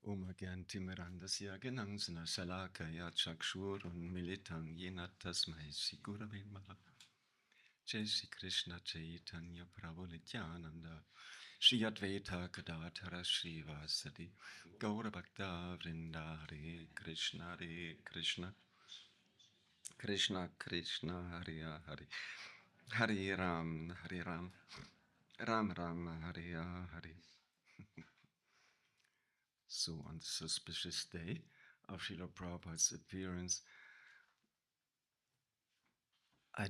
Umaganti Mirandasya Genangsana Salakaya Chakshur und Militang Yenatasmai Sigurave Maha Jai Shri Krishna Chaitanya Prabhu Nityananda Shri Advaita Gadadhara Shri Vasadi Gaura Bhakta Vrinda Hare Krishna Krishna Krishna Hare Hare Hare Ram Ram Ram Hare Hare. So on this auspicious day of Srila Prabhupada's appearance, I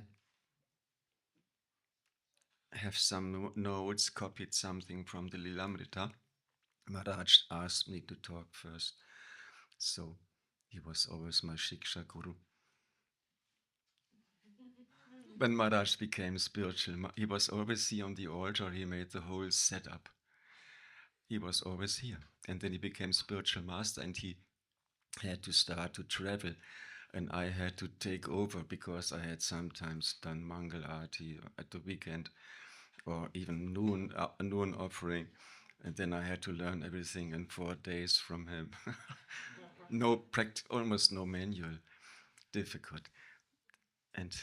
have some notes, copied something from the Lilamrita. Maharaj asked me to talk first, so he was always my Shiksha Guru. When Maharaj became spiritual, he was always here on the altar, he made the whole setup. He was always here. And then he became spiritual master and he had to start to travel. And I had to take over because I had sometimes done Mangal Arati at the weekend or even noon offering. And then I had to learn everything in 4 days from him. Almost no manual, difficult. And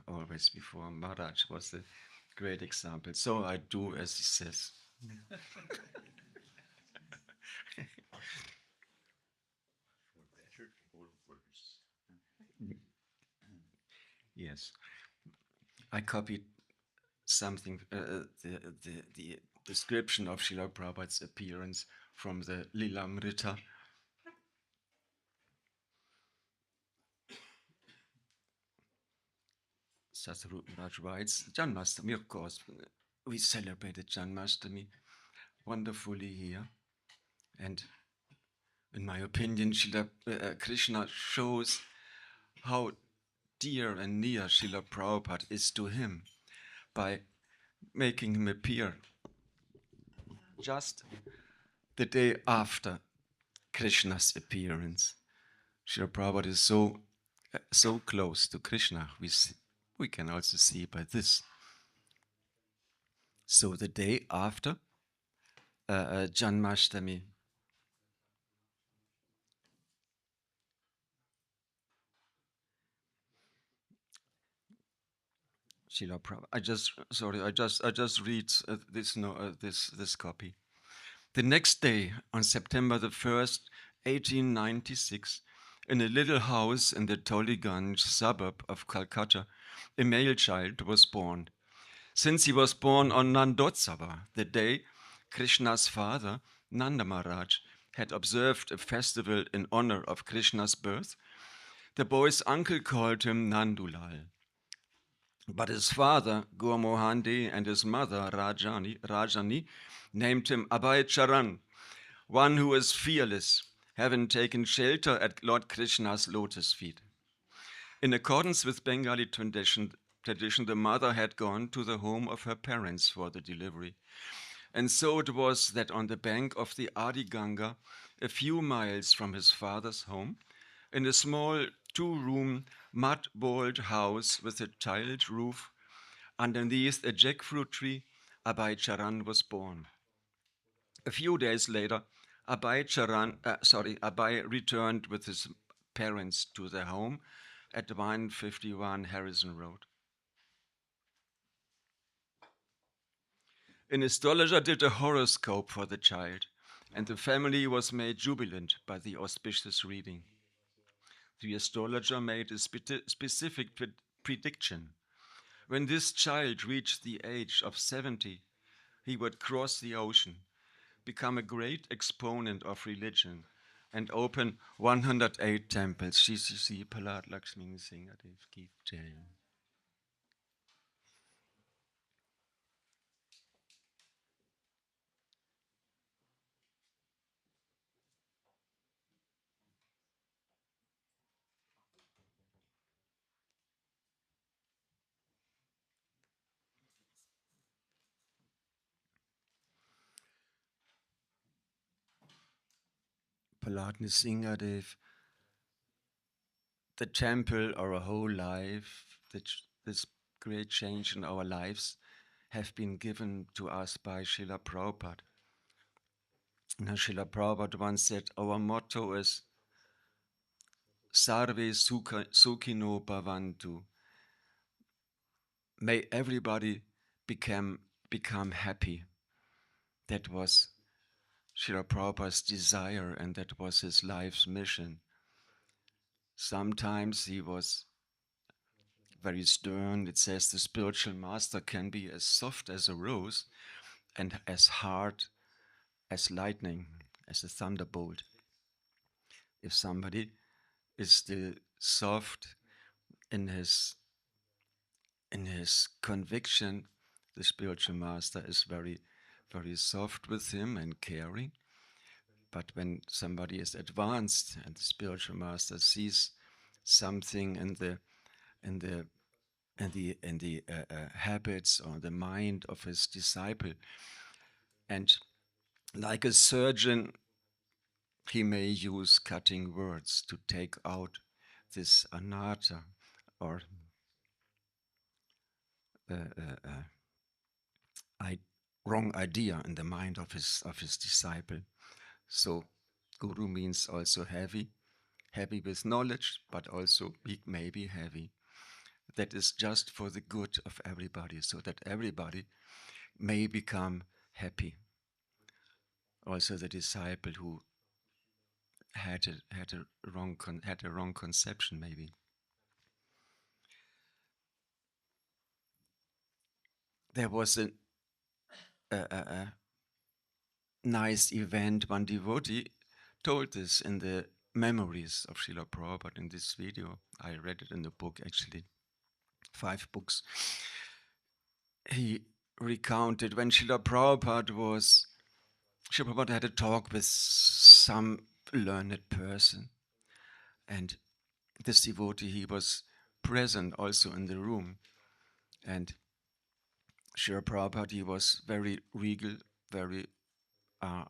always before Maharaj was a great example. So I do as he says. Yes, I copied something, the description of Srila Prabhupada's appearance from the Lilamrita. Sadhguru Maharaj writes, Janmashtami, of course, we celebrated Janmashtami wonderfully here. And in my opinion, Krishna shows how dear and near Srila Prabhupada is to him by making him appear just the day after Krishna's appearance. Srila Prabhupada is so close to Krishna. We can also see by this. So the day after Janmashtami, Srila Prabhupada. I just read this copy. The next day, on September the 1st, 1896, in a little house in the Toliganj suburb of Calcutta, a male child was born. Since he was born on Nandotsava, the day Krishna's father, Nanda Maharaj, had observed a festival in honor of Krishna's birth, the boy's uncle called him Nandulal. But his father, Gurmohande, and his mother, Rajani, named him Abhay Charan, one who is fearless, having taken shelter at Lord Krishna's lotus feet. In accordance with Bengali tradition, the mother had gone to the home of her parents for the delivery. And so it was that on the bank of the Adi Ganga, a few miles from his father's home, in a small 2-room mud-walled house with a tiled roof, underneath a jackfruit tree, Abhay Charan was born. A few days later, Abhay returned with his parents to their home at 151 Harrison Road. An astrologer did a horoscope for the child, and the family was made jubilant by the auspicious reading. The astrologer made a specific prediction. When this child reached the age of 70, he would cross the ocean, become a great exponent of religion, and open 108 temples. Shri Prahlad Lakshmi Singadev Ki Jai. Prahlad Singadev, the temple, our whole life, this great change in our lives have been given to us by Srila Prabhupada. Now, Srila Prabhupada once said, our motto is Sarve Sukhino Bhavantu. May everybody become happy. That was Srila Prabhupada's desire, and that was his life's mission. Sometimes he was very stern. It says the spiritual master can be as soft as a rose and as hard as lightning, as a thunderbolt. If somebody is still soft in his conviction, the spiritual master is very, very soft with him and caring. But when somebody is advanced and the spiritual master sees something in the habits or the mind of his disciple, and like a surgeon, he may use cutting words to take out this anatta or wrong idea in the mind of his disciple. So, guru means also heavy with knowledge, but also he may be heavy. That is just for the good of everybody, so that everybody may become happy. Also, the disciple who had a wrong conception, maybe. There was a nice event. One devotee told this in the memories of Srila Prabhupada in this video. I read it in the book, actually, 5 books. He recounted when Srila Prabhupada had a talk with some learned person, and this devotee, he was present also in the room, and Srila Prabhupada, he was very regal, very how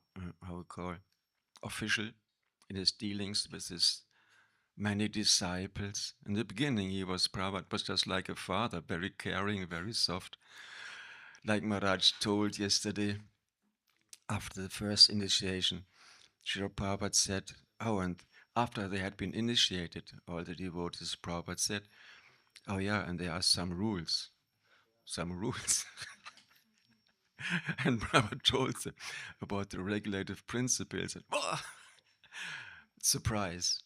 we call official in his dealings with his many disciples. In the beginning, Prabhupada was just like a father, very caring, very soft. Like Maharaj told yesterday, after the first initiation, Srila Prabhupada said, oh, and after they had been initiated, all the devotees, Prabhupada said, oh yeah, and there are some rules. And Prabhupada told them about the regulative principles. And, oh, surprise.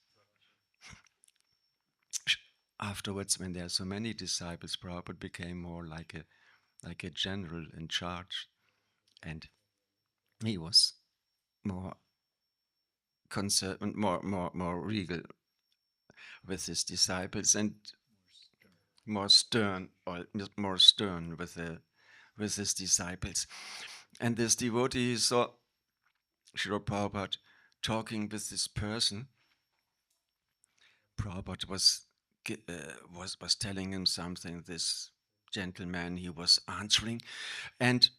Afterwards, when there are so many disciples, Prabhupada became more like a general in charge, and he was more more regal with his disciples, and more stern with his disciples. And this devotee saw Srila Prabhupada talking with this person. Prabhupada was telling him something. This gentleman, he was answering, and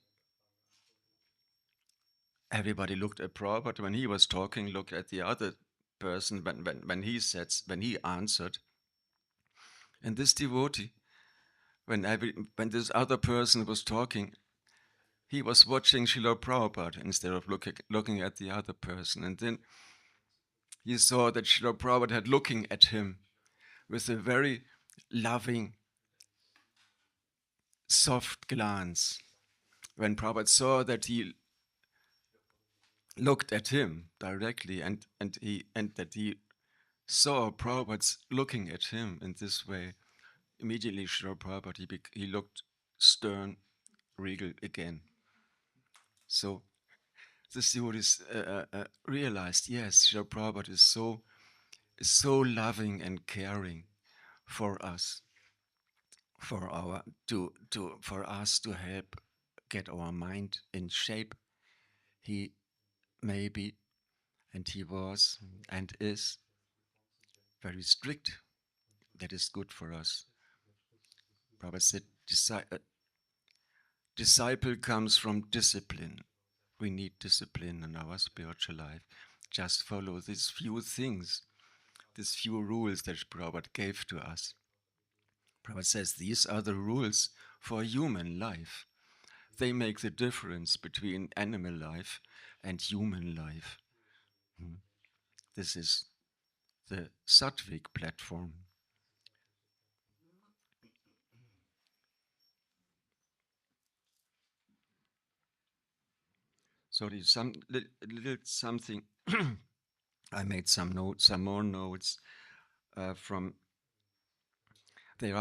everybody looked at Prabhupada when he was talking. Looked at the other person when he answered. And this devotee, when this other person was talking, he was watching Srila Prabhupada instead of looking at the other person. And then he saw that Srila Prabhupada had looking at him with a very loving, soft glance. When Prabhupada saw that he looked at him directly, and that he saw Prabhupada's looking at him in this way, immediately Srila Prabhupada, he looked stern, regal again. So this devotee realized, yes, Srila Prabhupada is so loving and caring for us, for us to help get our mind in shape. He may be, and he was, and is very strict. That is good for us. Prabhupada said, disciple comes from discipline. We need discipline in our spiritual life. Just follow these few things, these few rules that Prabhupada gave to us. Prabhupada says these are the rules for human life. they make the difference between animal life and human life. This is the Sattvic platform. Sorry, little something. I made some notes, some more notes from. There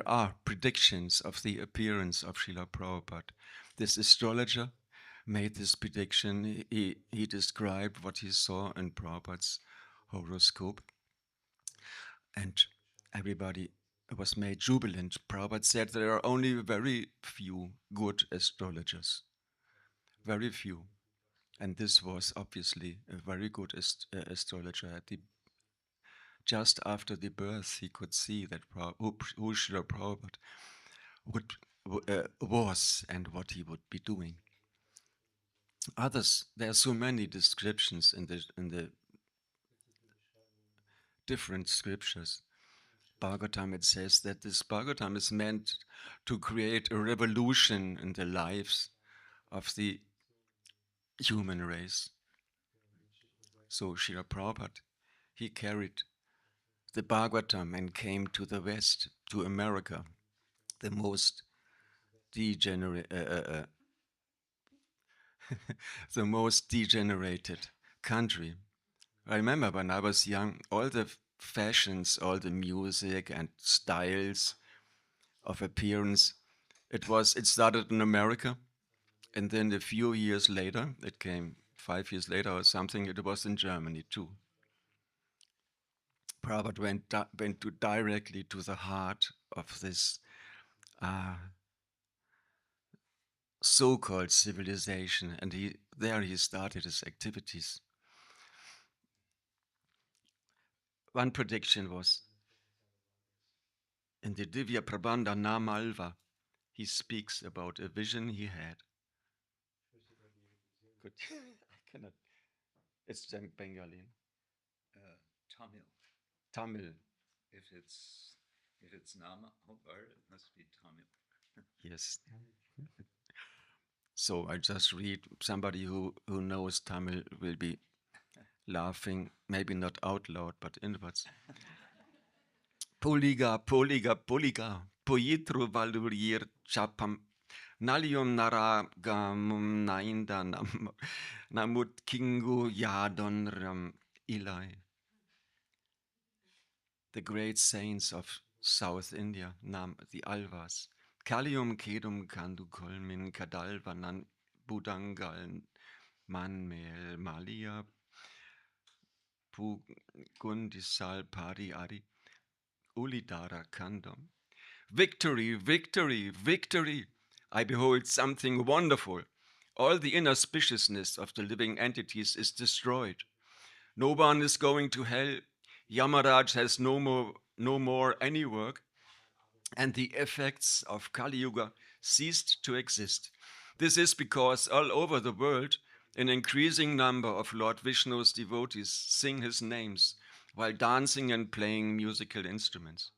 are predictions of the appearance of Srila Prabhupada. This astrologer made this prediction. He described what he saw in Prabhupada's horoscope, and everybody was made jubilant. Prabhupada said there are only very few good astrologers, very few. And this was obviously a very good astrologer. Just after the birth, he could see that who Srila Prabhupada was and what he would be doing. Others, there are so many descriptions in the different scriptures. Bhagavatam, it says that this Bhagavatam is meant to create a revolution in the lives of the human race. So Srila Prabhupada, he carried the Bhagavatam and came to the West, to America, the most degenerate, the most degenerated country. I remember when I was young, all the fashions, all the music and styles of appearance, it started in America, and then a few years later, it came 5 years later or something, it was in Germany too. Prabhupada went directly to the heart of this so-called civilization, and he started his activities. One prediction was in the Divya Prabandha Namalva, he speaks about a vision he had. Good. I cannot. It's Bengali. Tamil. Tamil. If it's Nama, it must be Tamil. Yes. So I just read. Somebody who knows Tamil will be laughing, maybe not out loud, but inwards. Poliga, poyitru valurir chapam, nalium naragamum naindanam, namut kingu yadonram ilai. The great saints of South India, the Alvas, Kalium kedum kandu kolmin kadalvanan budangal manmel malia pugundisal pari ari ulidara kandam. Victory, victory, victory! I behold something wonderful. All the inauspiciousness of the living entities is destroyed. No one is going to hell. Yamaraj has no more any work, and the effects of Kali Yuga ceased to exist. This is because all over the world, an increasing number of Lord Vishnu's devotees sing his names while dancing and playing musical instruments.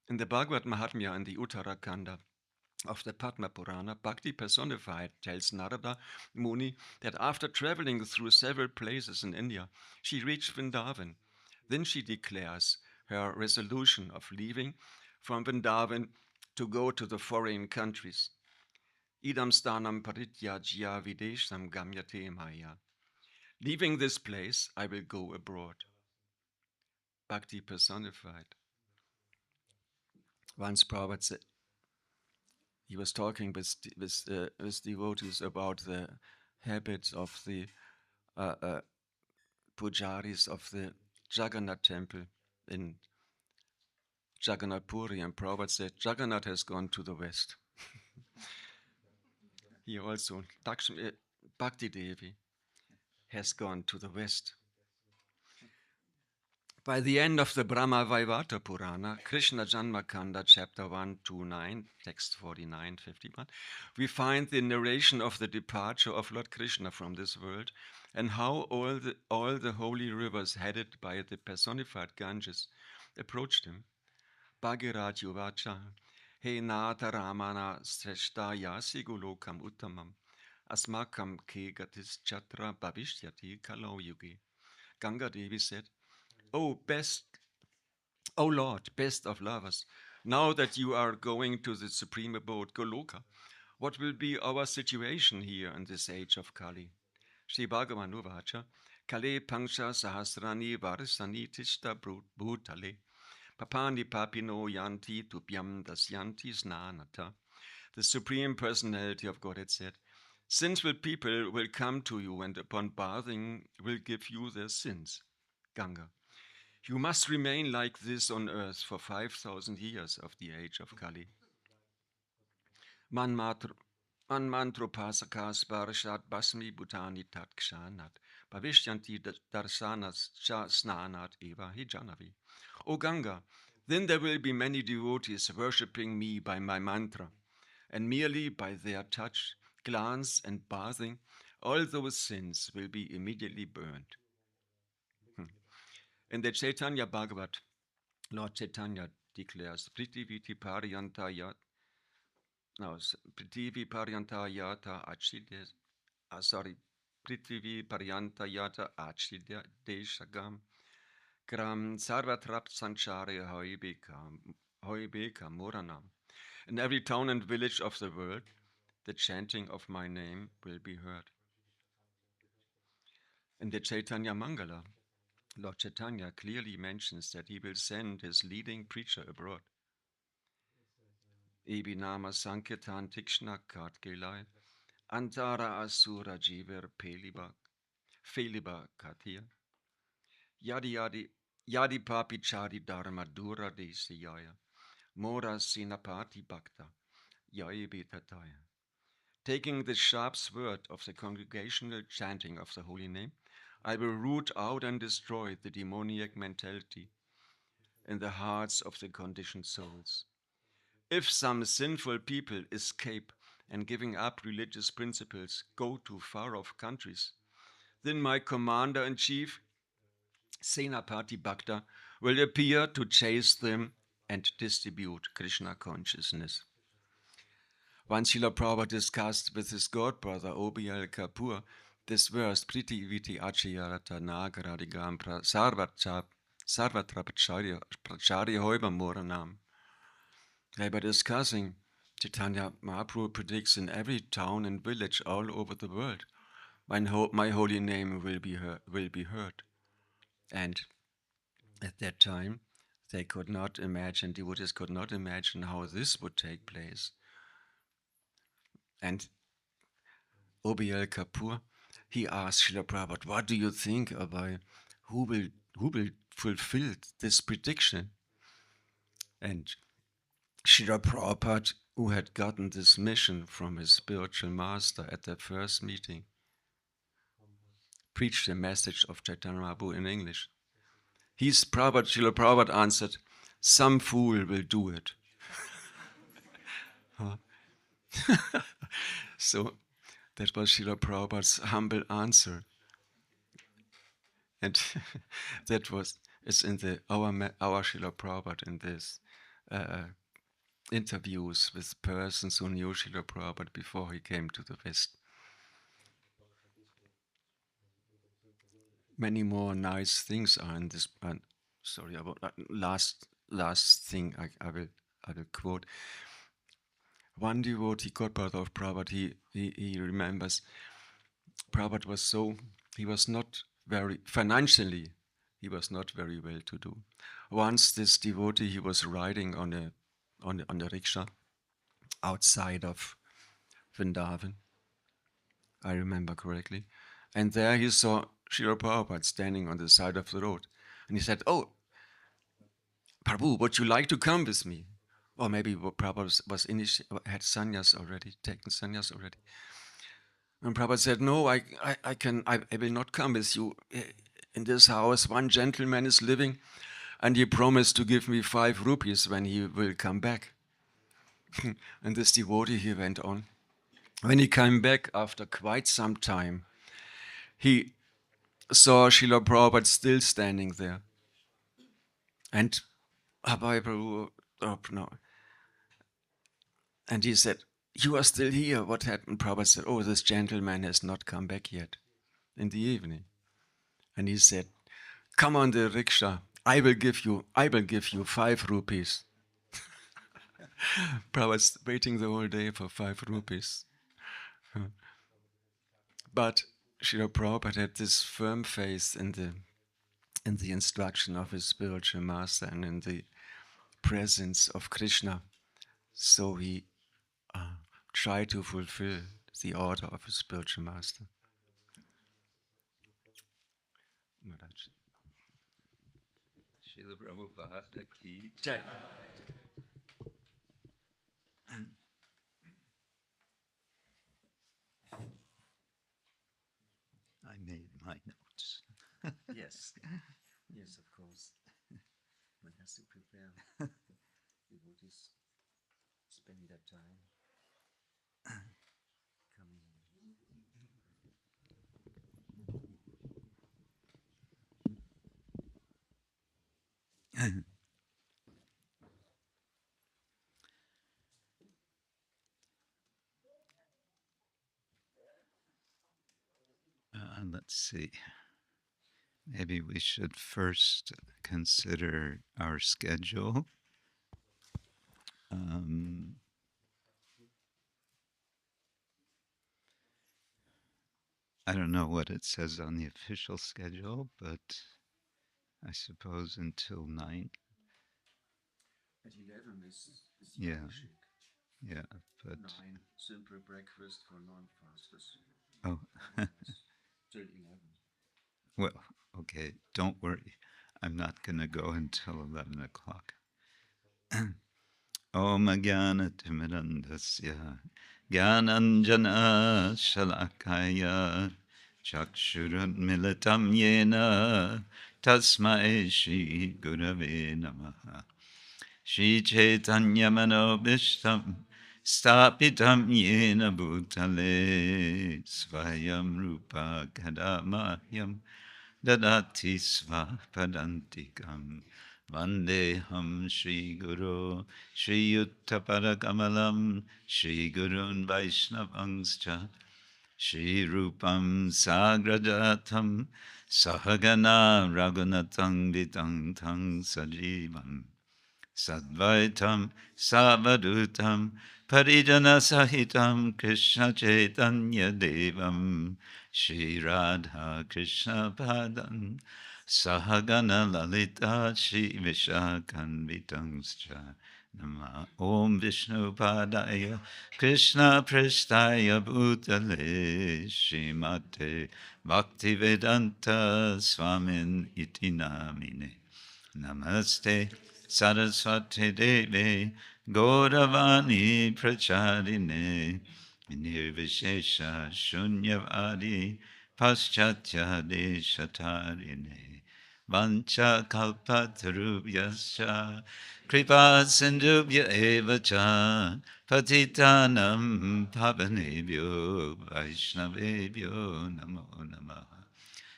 In the Bhagavad Mahatmya and the Uttarakanda of the Padma Purana, Bhakti personified tells Narada Muni that after traveling through several places in India, she reached Vrindavan. Then she declares her resolution of leaving from Vrindavan to go to the foreign countries. Idam stanam parityajya videsham gamyate maya. Leaving this place, I will go abroad. Bhakti personified. Once Prabhupada said, he was talking with devotees about the habits of the pujaris of the Jagannath temple in Jagannath Puri, and Prabhupada said, Jagannath has gone to the west. He also, Bhakti Devi, has gone to the west. By the end of the Brahma Vaivata Purana, Krishna Janmakanda, chapter 129, text 49, 51, we find the narration of the departure of Lord Krishna from this world and how all the holy rivers headed by the personified Ganges approached him. Bhagirati Uvacha, He nata ramana sreshta yasi golokam uttamam. Asmakam kegatis chatra bhavishyati kalo yugi. Ganga Devi said, "Oh, O Lord, best of lovers, now that you are going to the supreme abode, Goloka, what will be our situation here in this age of Kali?" Shri Bhagavan Uvacha, Kale Pangsha Sahasrani Varisani Tishta Bhutale, Papani Papino Yanti Tupyam Dasyanti Snanata. The Supreme Personality of Godhead said, "Sinful people will come to you and upon bathing will give you their sins." Ganga, you must remain like this on earth for 5,000 years of the age of Kali. Manmantropasakas Varshat Basmi Bhutani Tat Kshanat Bhavishyanti Darsanas Snanat Eva Hijanavi. O Ganga, then there will be many devotees worshipping me by my mantra, and merely by their touch, glance, and bathing, all those sins will be immediately burned. In the Chaitanya Bhagavat, Lord Chaitanya declares, Pritiviti Paryantayat, no, Prithvi Paryantayata Achidya, Prithvi Paryantayata Achidya Deshagam, Gram Sarvatrap Sanchari Hoibeka Moranam. In every town and village of the world, the chanting of my name will be heard. In the Chaitanya Mangala, Lord Chaitanya clearly mentions that he will send his leading preacher abroad. Ebinama Sankirtan Tikshna Katgelai, Antara Asura Jiver Feliba Katia, Yadi Papi Chadi Dharma Dura Desiyaya, Mora Sinapati Bhakta, Yaibi Tataya. Taking the sharp sword of the congregational chanting of the holy name, I will root out and destroy the demoniac mentality in the hearts of the conditioned souls. If some sinful people escape and giving up religious principles go to far-off countries, then my commander-in-chief, Senapati Bhakta, will appear to chase them and distribute Krishna consciousness. Once Srila Prabhupada discussed with his god-brother Obiel Kapoor this verse, Priti Viti Achayarata Nagaradigam Sarvatra Pracharya Hoiba Moranam. They were discussing, Chaitanya Mahaprabhu predicts in every town and village all over the world, my holy name will be heard. And at that time, they could not imagine, devotees could not imagine how this would take place. And Obiel Kapoor, he asked Srila Prabhupada, what do you think about who will fulfill this prediction? And Srila Prabhupada, who had gotten this mission from his spiritual master at their first meeting, preached the message of Chaitanya Mahaprabhu in English. Srila Prabhupada answered, some fool will do it. So that was Srila Prabhupada's humble answer. And it's in our Srila Prabhupada in this interviews with persons who knew Srila Prabhupada before he came to the West. Many more nice things are in this. Sorry about that. Last thing I will quote. One devotee, godbrother of Prabhupada, he remembers Prabhupada he was not very financially, he was not very well to do. Once this devotee, he was riding on a rickshaw outside of Vrindavan, I remember correctly, and there he saw Srila Prabhupada standing on the side of the road, and he said, "Oh, Prabhu, would you like to come with me?" Or maybe Prabhupada had sannyas already, taken sannyas already. And Prabhupada said, "No, I will not come with you. In this house, one gentleman is living, and he promised to give me 5 rupees when he will come back." And this devotee, he went on. When he came back after quite some time, he saw Srila Prabhupada still standing there. And Prabhu, And he said, "You are still here. What happened?" Prabhupada said, "Oh, this gentleman has not come back yet," in the evening. And he said, "Come on the rickshaw. I will give you 5 rupees." Prabhupada's waiting the whole day for 5 rupees. But Srila Prabhupada had this firm faith in the instruction of his spiritual master and in the presence of Krishna. So he tried to fulfill the order of his spiritual master. Srila Prabhupada ki Jai. I made my notes. Yes, yes, of course. One has to prepare. Devotees spending that time coming. Let's see. Maybe we should first consider our schedule. I don't know what it says on the official schedule, but I suppose until 9. At 11 is Yeah. Abhishek. Yeah, but 9, simple breakfast for non-fasters. oh, Till 11. well, okay, don't worry. I'm not going to go until 11 o'clock. Om Jnana Timirandasya Jnananjana Shalakaya Chakshurun Militam Yena Tasmai Shri Gurave Namaha Shri Chaitanya Manobishtam Stapitam Yena Bhutale Svayam Rupa Kadamahyam Dadati Svapadantikam Vandeham Shri Guru Shri Yuttaparakamalam Shri Gurun Vaishnavangscha Shri Rupam Sagrajatam Sahagana Raghunatang Vitang Tang Sajivam Sadvaitam Savadutam Parijana Sahitam Krishna Chaitanya Devam Shri Radha Krishna Padam Sahagana Lalita Shri Vishakanvitangscha Nama Om Vishnu Padaya Krishna Prestaya Bhutale Shrimate Bhaktivedanta Swamin Iti Namine Namaste Saraswati Devi Gauravani Pracharine Nirvishesha Shunyavadi Paschatya Deshatarine Vancha Kalpatarubhyascha Kripa Sindhubhya Evacha Patitanam Pavanebhyo Vaishnavebhyo Namo Namaha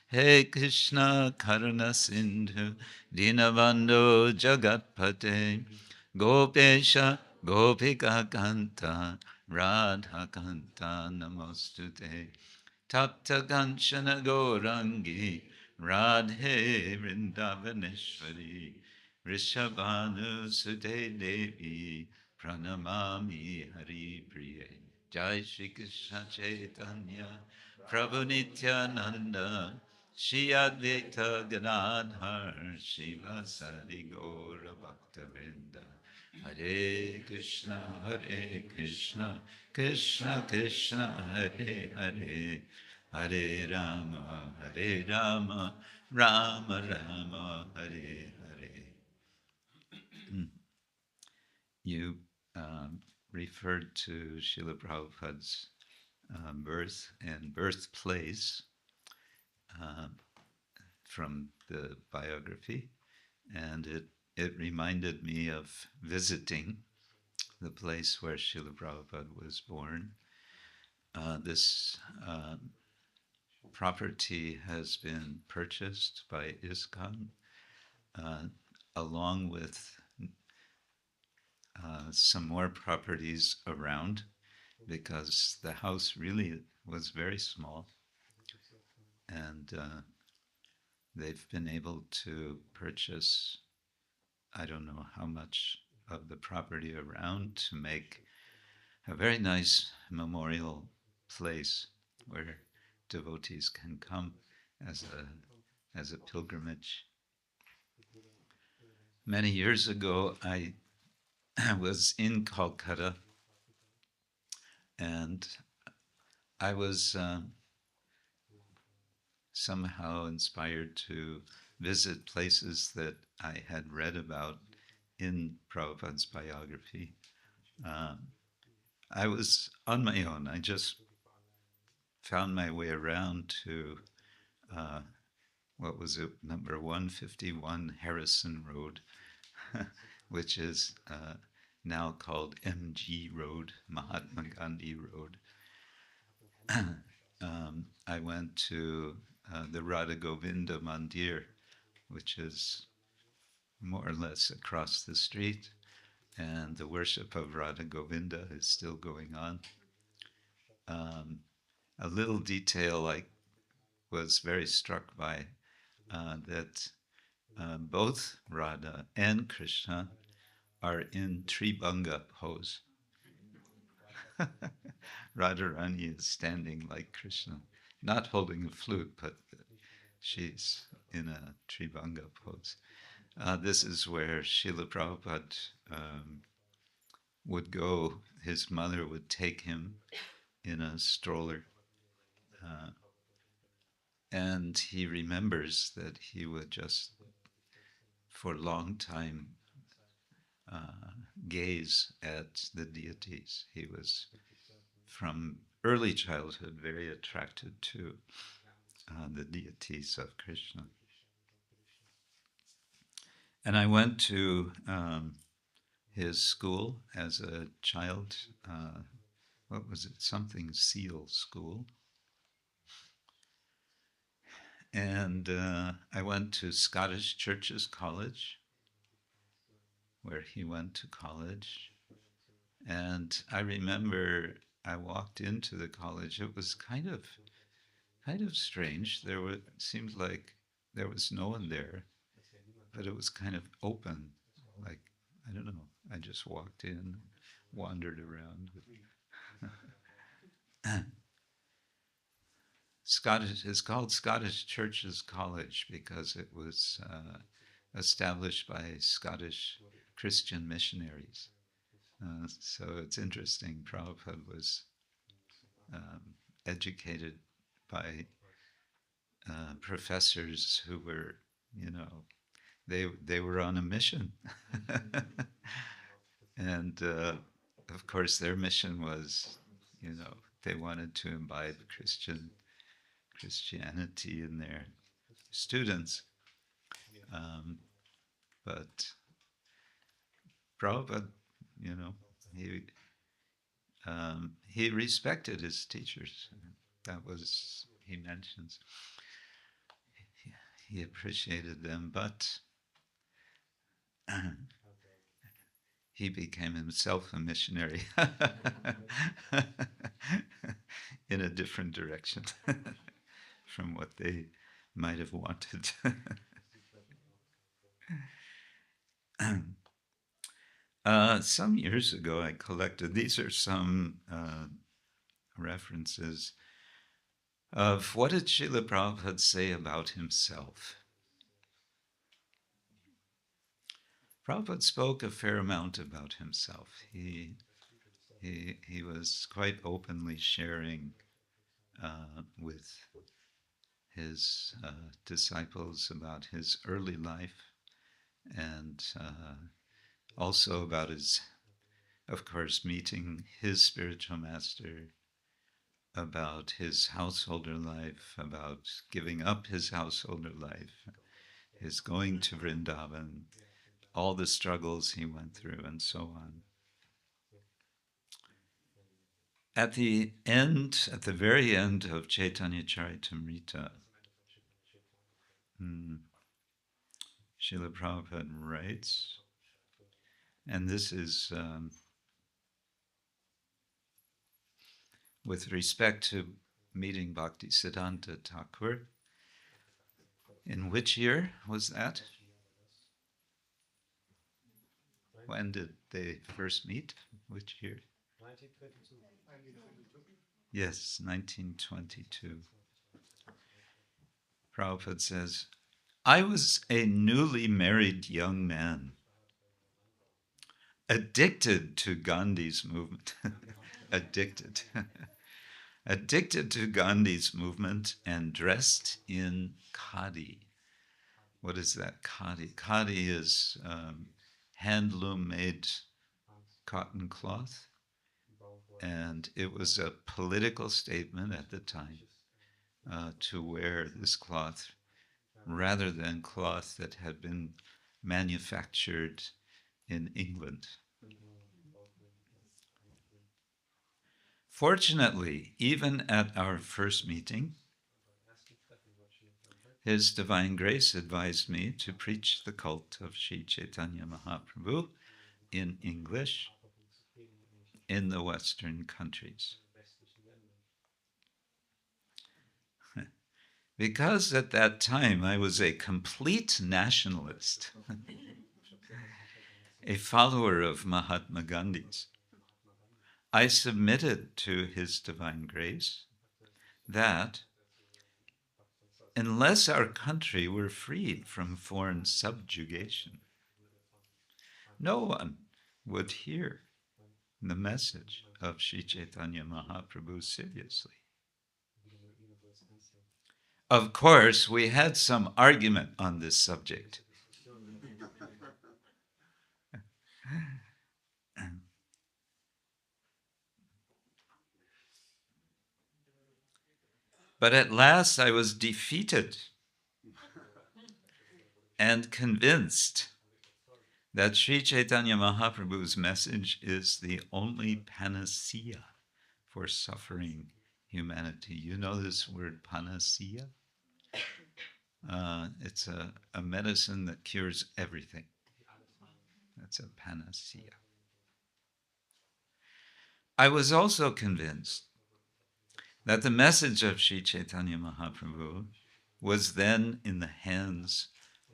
Hey Krishna Karuna Sindhu Dinabando Jagatpate Gopesha Gopika Kanta Radha Kanta Namostute Tapta Kanchana Gourangi Radhe Vrindavaneshwari Rishabhanu Sute Devi Pranamami Hari Priye Jai Shri Krishna Chaitanya Prabhu Nityananda Shri Advaita Gadadhar Shivasari Gaura Bhaktavinda Hare Krishna Krishna Krishna Hare Hare Hare Rama Rama Rama Hare Hare. You referred to Srila Prabhupada's birth and birthplace from the biography, and it reminded me of visiting the place where Srila Prabhupada was born. This property has been purchased by ISKCON along with some more properties around because the house really was very small, and they've been able to purchase, I don't know how much of the property around to make a very nice memorial place where devotees can come as a pilgrimage. Many years ago, I was in Calcutta, and I was somehow inspired to visit places that I had read about in Prabhupada's biography. Um, I was on my own. I just found my way around to uh, what was it, number 151 Harrison Road, which is now called MG Road, Mahatma Gandhi Road. I went to the Radha Govinda Mandir, which is more or less across the street, and the worship of Radha Govinda is still going on. A little detail I was very struck by that both Radha and Krishna are in Tribhanga pose. Radharani is standing like Krishna, not holding a flute, but she's in a Tribhanga pose. This is where Srila Prabhupada would go. His mother would take him in a stroller. And he remembers that he would just, for a long time, gaze at the deities. He was, from early childhood, very attracted to the deities of Krishna. And I went to his school as a child. What was it? Something Seal School. And I went to Scottish Churches College, where he went to college. And I remember I walked into the college. It was kind of strange. Seemed like there was no one there, but it was kind of open. Like, I don't know. I just walked in, wandered around. Scottish, it's called Scottish Churches College because it was established by Scottish Christian missionaries. So it's interesting. Prabhupada was educated by professors who were, they were on a mission. And of course, their mission was, they wanted to imbibe Christianity in their students. But Prabhupada, he respected his teachers. That was, he mentions. He appreciated them, but he became himself a missionary in a different direction from what they might have wanted. Some years ago, I collected, these are some references of what did Srila Prabhupada say about himself. Prabhupada spoke a fair amount about himself. He was quite openly sharing with his disciples about his early life and also about his, of course, meeting his spiritual master, about his householder life, about giving up his householder life, his going to Vrindavan, all the struggles he went through, and so on. At the very end of Chaitanya Charitamrita, Srila Prabhupada writes, And this is with respect to meeting Bhaktisiddhanta Thakur. In which year was that? When did they first meet? Which year? 1922. Yes, 1922. Prabhupada says, I was a newly married young man, addicted to Gandhi's movement. Addicted. Addicted to Gandhi's movement and dressed in khadi. What is that khadi? Khadi is handloom-made cotton cloth, and it was a political statement at the time to wear this cloth rather than cloth that had been manufactured in England. Fortunately, even at our first meeting, His Divine Grace advised me to preach the cult of Sri Chaitanya Mahaprabhu in English in the Western countries. Because at that time I was a complete nationalist, a follower of Mahatma Gandhi's, I submitted to His Divine Grace that unless our country were freed from foreign subjugation, no one would hear the message of Sri Chaitanya Mahaprabhu seriously. Of course, we had some argument on this subject. But at last I was defeated and convinced that Sri Chaitanya Mahaprabhu's message is the only panacea for suffering humanity. You know this word panacea? It's a medicine that cures everything. That's a panacea. I was also convinced that the message of Sri Chaitanya Mahaprabhu was then in the hands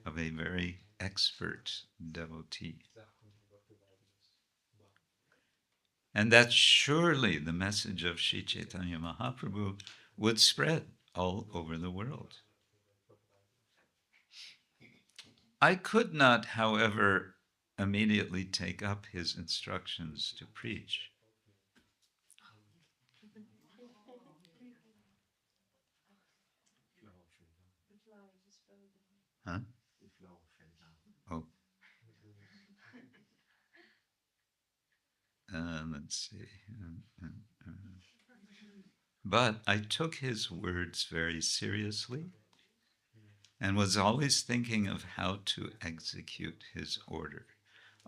of a very expert devotee. And that surely the message of Sri Chaitanya Mahaprabhu would spread all over the world. I could not, however, immediately take up his instructions to preach. Huh? Oh. Let's see. But I took his words very seriously and was always thinking of how to execute his order,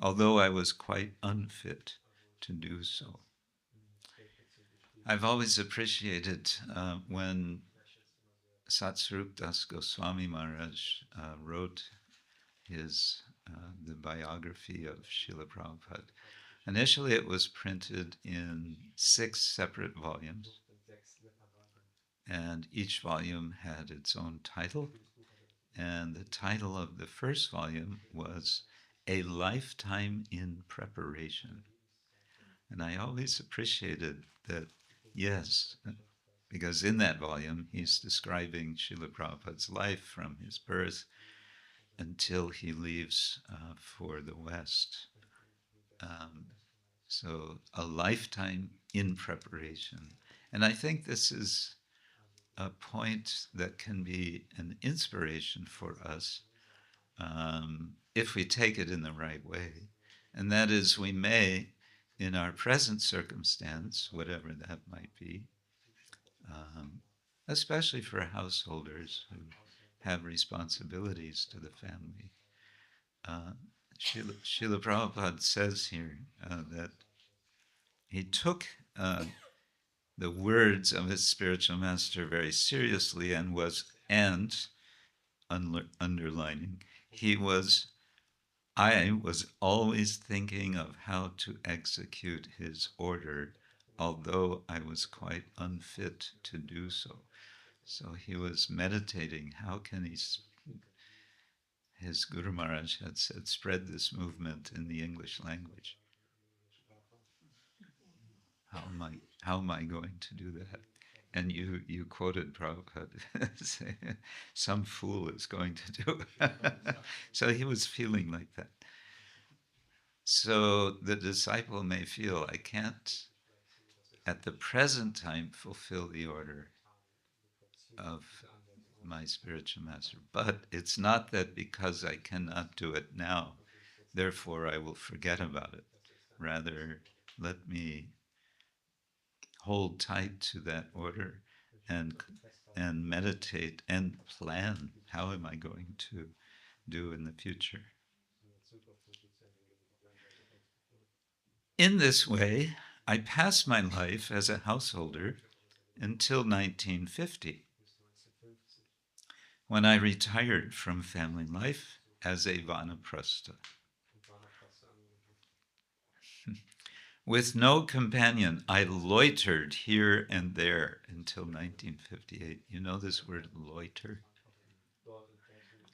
although I was quite unfit to do so. I've always appreciated when Satsvarup Das Goswami Maharaj wrote the biography of Srila Prabhupada. Initially, it was printed in 6 separate volumes, and each volume had its own title. And the title of the first volume was A Lifetime in Preparation. And I always appreciated that, yes, because in that volume, he's describing Srila Prabhupada's life from his birth until he leaves for the West. So a lifetime in preparation. And I think this is a point that can be an inspiration for us if we take it in the right way. And that is, we may, in our present circumstance, whatever that might be, especially for householders who have responsibilities to the family, Srila Prabhupada says here that he took the words of his spiritual master very seriously and underlining, he was I was always thinking of how to execute his order, although I was quite unfit to do so. So he was meditating, how can he, his Guru Maharaj had said, spread this movement in the English language. How am I going to do that? And you quoted Prabhupada, say, some fool is going to do it. So he was feeling like that. So the disciple may feel, I can't at the present time fulfill the order of my spiritual master. But it's not that because I cannot do it now, therefore I will forget about it. Rather, let me hold tight to that order and meditate and plan how am I going to do in the future. In this way, I passed my life as a householder until 1950, when I retired from family life as a vanaprastha. With no companion, I loitered here and there until 1958. You know this word loiter?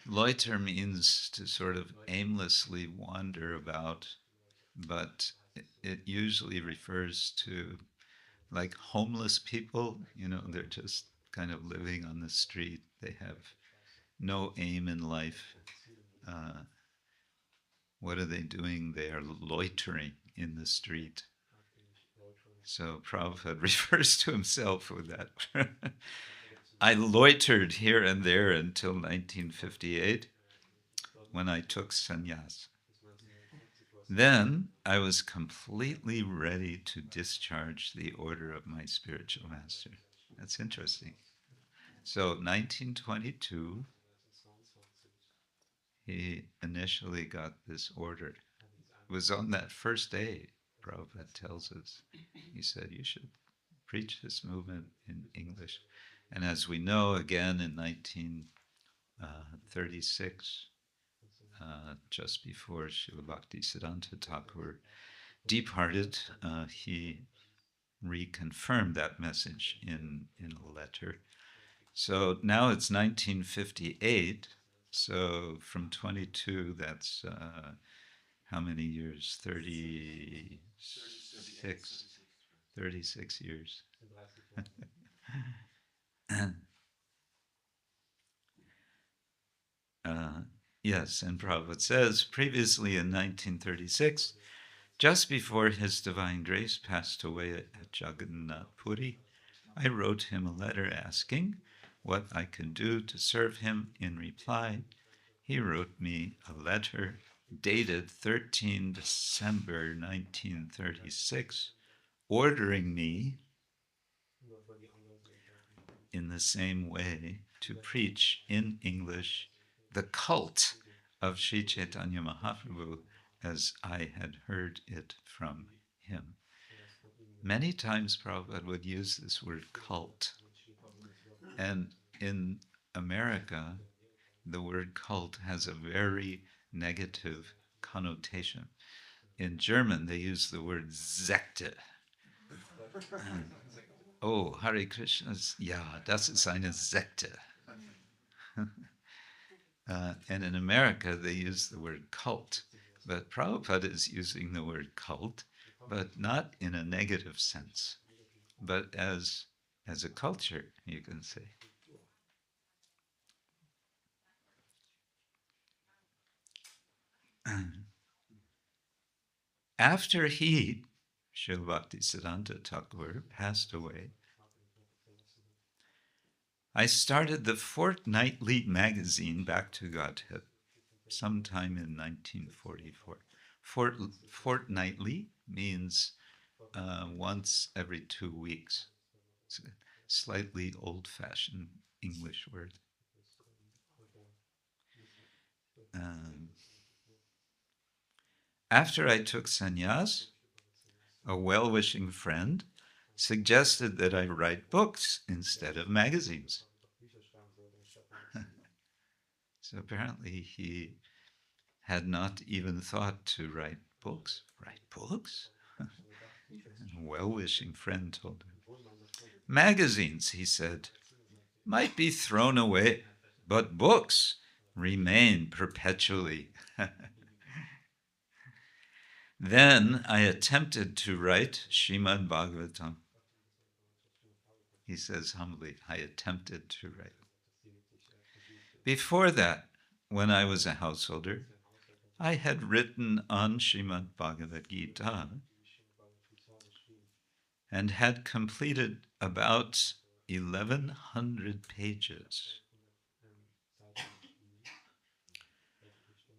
Loiter means to sort of aimlessly wander about, but it usually refers to like homeless people. You know, they're just kind of living on the street. They have no aim in life. What are they doing? They are loitering in the street. So Prabhupada refers to himself with that. I loitered here and there until 1958 when I took sannyas. Then I was completely ready to discharge the order of my spiritual master. That's interesting. So 1922, he initially got this order. It was on that first day, Prabhupada tells us. He said, you should preach this movement in English. And as we know, again in 1936, just before Srila Bhaktisiddhanta Thakur departed, he reconfirmed that message in a letter. So now it's 1958. So from 22, that's how many years? 36 years. Yes, and Prabhupada says, previously in 1936, just before His Divine Grace passed away at Jagannath Puri, I wrote him a letter asking what I could do to serve him. In reply, he wrote me a letter dated 13 December 1936, ordering me in the same way to preach in English the cult of Sri Chaitanya Mahaprabhu as I had heard it from him. Many times Prabhupada would use this word cult. And in America, the word cult has a very negative connotation. In German, they use the word Sekte. Oh, Hare Krishna's, ja, das ist eine Sekte. And in America, they use the word cult. But Prabhupada is using the word cult, but not in a negative sense, but as a culture, you can say. After he, Srila Bhaktisiddhanta Thakur, passed away, I started the fortnightly magazine Back to Godhead sometime in 1944. Fortnightly means once every 2 weeks. It's a slightly old-fashioned English word. After I took sannyas, a well-wishing friend suggested that I write books instead of magazines. So apparently he had not even thought to write books. Write books? A well-wishing friend told him. Magazines, he said, might be thrown away, but books remain perpetually. Then I attempted to write Srimad Bhagavatam. He says humbly, I attempted to write. Before that, when I was a householder, I had written on Srimad Bhagavad Gita and had completed about 1,100 pages.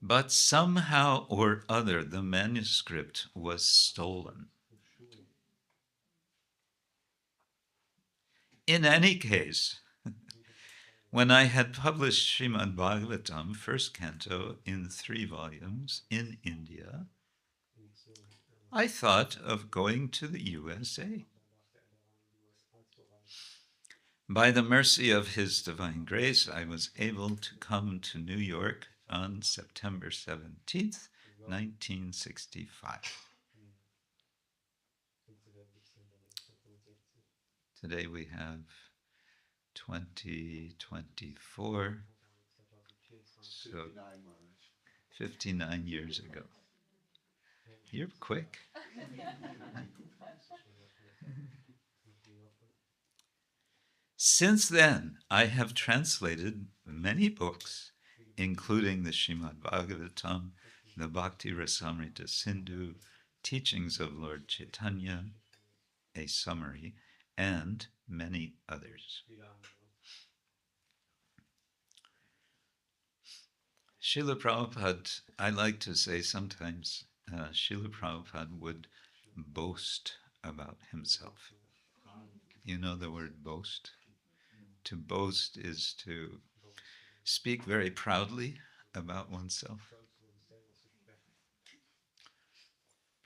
But somehow or other, the manuscript was stolen. In any case, when I had published Srimad Bhagavatam, first canto, in 3 volumes in India, I thought of going to the USA. By the mercy of His divine grace, I was able to come to New York on September 17th, 1965. Today we have 2024, so 59 years ago. You're quick. Since then, I have translated many books, including the Srimad Bhagavatam, the Bhakti Rasamrita Sindhu, Teachings of Lord Chaitanya, a summary, and many others. Srila Prabhupada, I like to say sometimes, Srila Prabhupada would boast about himself. You know the word boast? To boast is to speak very proudly about oneself.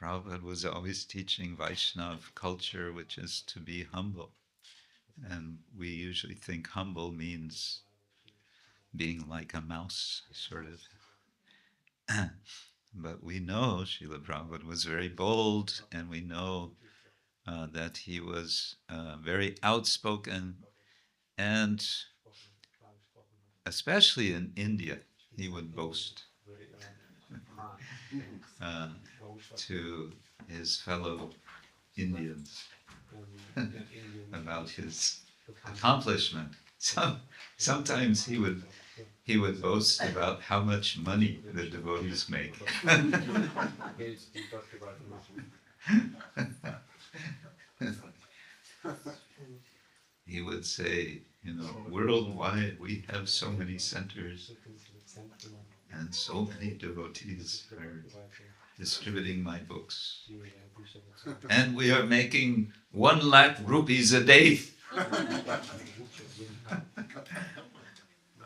Prabhupada was always teaching Vaishnava culture, which is to be humble. And we usually think humble means being like a mouse, sort of. But we know Srila Prabhupada was very bold, and we know that he was very outspoken, and especially in India, he would boast to his fellow Indians about his accomplishment. Sometimes he would boast about how much money the devotees make. He would say, worldwide we have so many centers and so many devotees are distributing my books. And we are making 1 lakh rupees a day.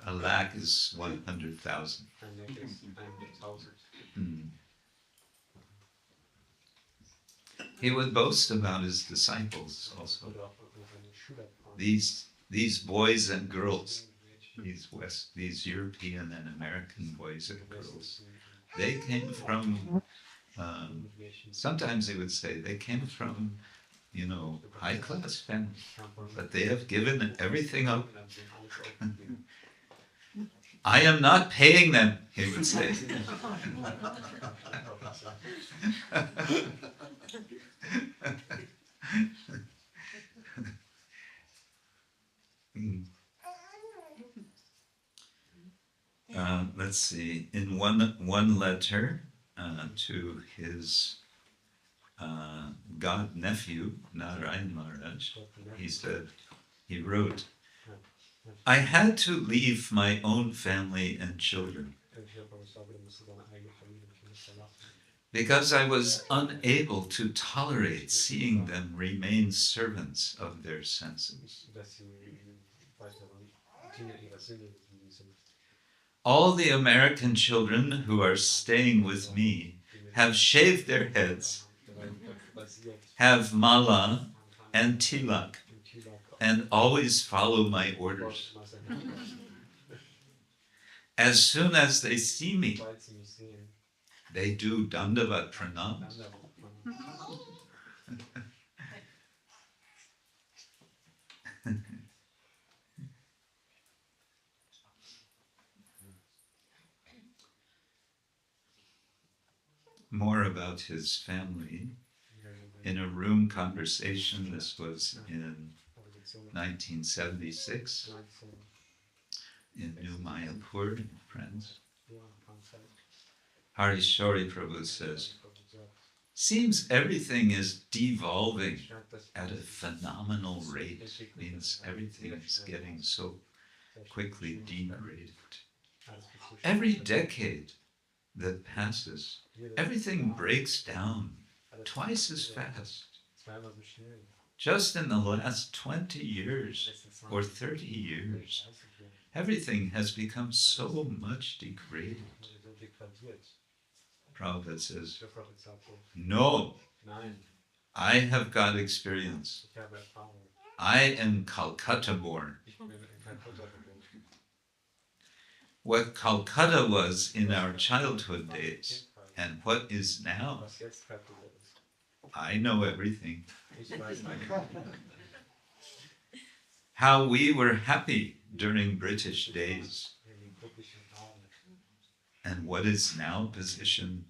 1 lakh is 100,000. He would boast about his disciples also. These boys and girls, these European and American boys and girls, they came from, sometimes he would say, they came from, high-class families, but they have given everything up. I am not paying them, he would say. Let's see. In one letter to his god nephew Narayan Maharaj, he wrote, I had to leave my own family and children because I was unable to tolerate seeing them remain servants of their senses. All the American children who are staying with me have shaved their heads, have mala and tilak, and always follow my orders. As soon as they see me, They do Dandavat Pranam. More about his family. In a room conversation, this was in 1976 in New Mayapur, friends. Harishori Prabhu says, seems everything is devolving at a phenomenal rate. Means everything is getting so quickly degraded. Every decade that passes, everything breaks down twice as fast. Just in the last 20 years or 30 years, everything has become so much degraded. Prabhupada says, no, I have got experience. I am Calcutta born. What Calcutta was in our childhood days and what is now, I know everything. How we were happy during British days and what is now position,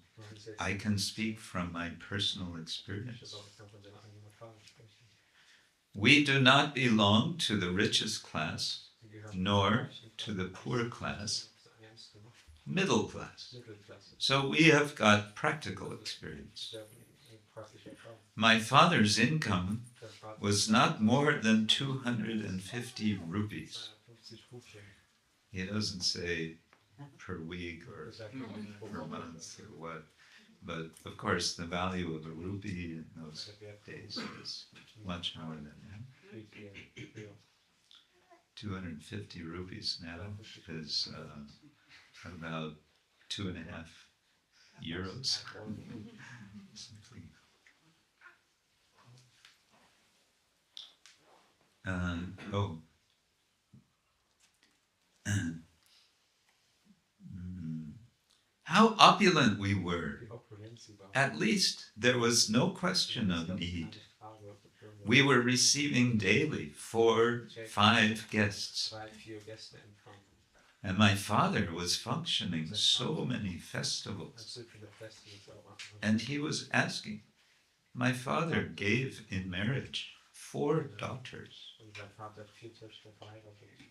I can speak from my personal experience. We do not belong to the richest class, nor to the poor class, middle class. So we have got practical experience. My father's income was not more than 250 rupees. He doesn't say per week or per month or what, but of course the value of a rupee in those days was much more than that. 250 rupees now is about 2.5 euros. How opulent we were. At least there was no question of need. We were receiving daily 4-5 guests. And my father was functioning so many festivals. And he was asking. My father gave in marriage 4 daughters.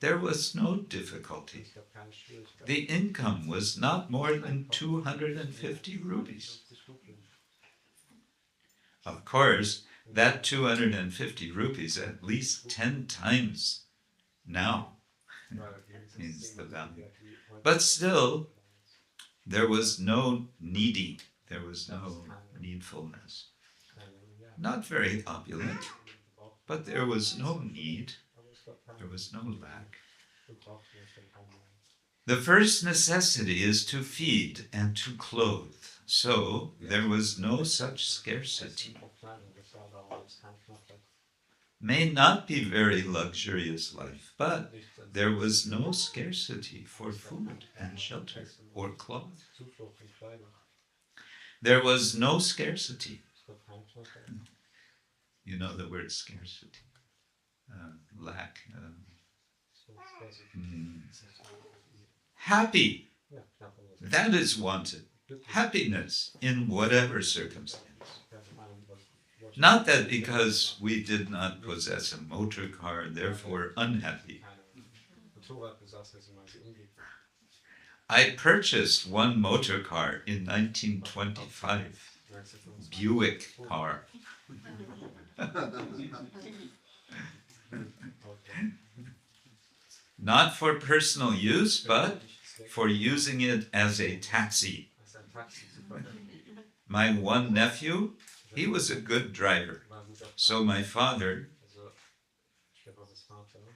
There was no difficulty. The income was not more than 250 rupees. Of course, that 250 rupees at least 10 times now is the value. But still, there was no needy, there was no needfulness. Not very opulent, but there was no need, there was no lack. The first necessity is to feed and to clothe, so there was no such scarcity. May not be very luxurious life, but there was no scarcity for food and shelter or cloth. There was no scarcity. You know the word scarcity, lack. Happy, that is wanted. Happiness in whatever circumstance. Not that because we did not possess a motor car, therefore unhappy. I purchased one motor car in 1925, Buick car. Not for personal use, but for using it as a taxi. My one nephew, he was a good driver. So my father,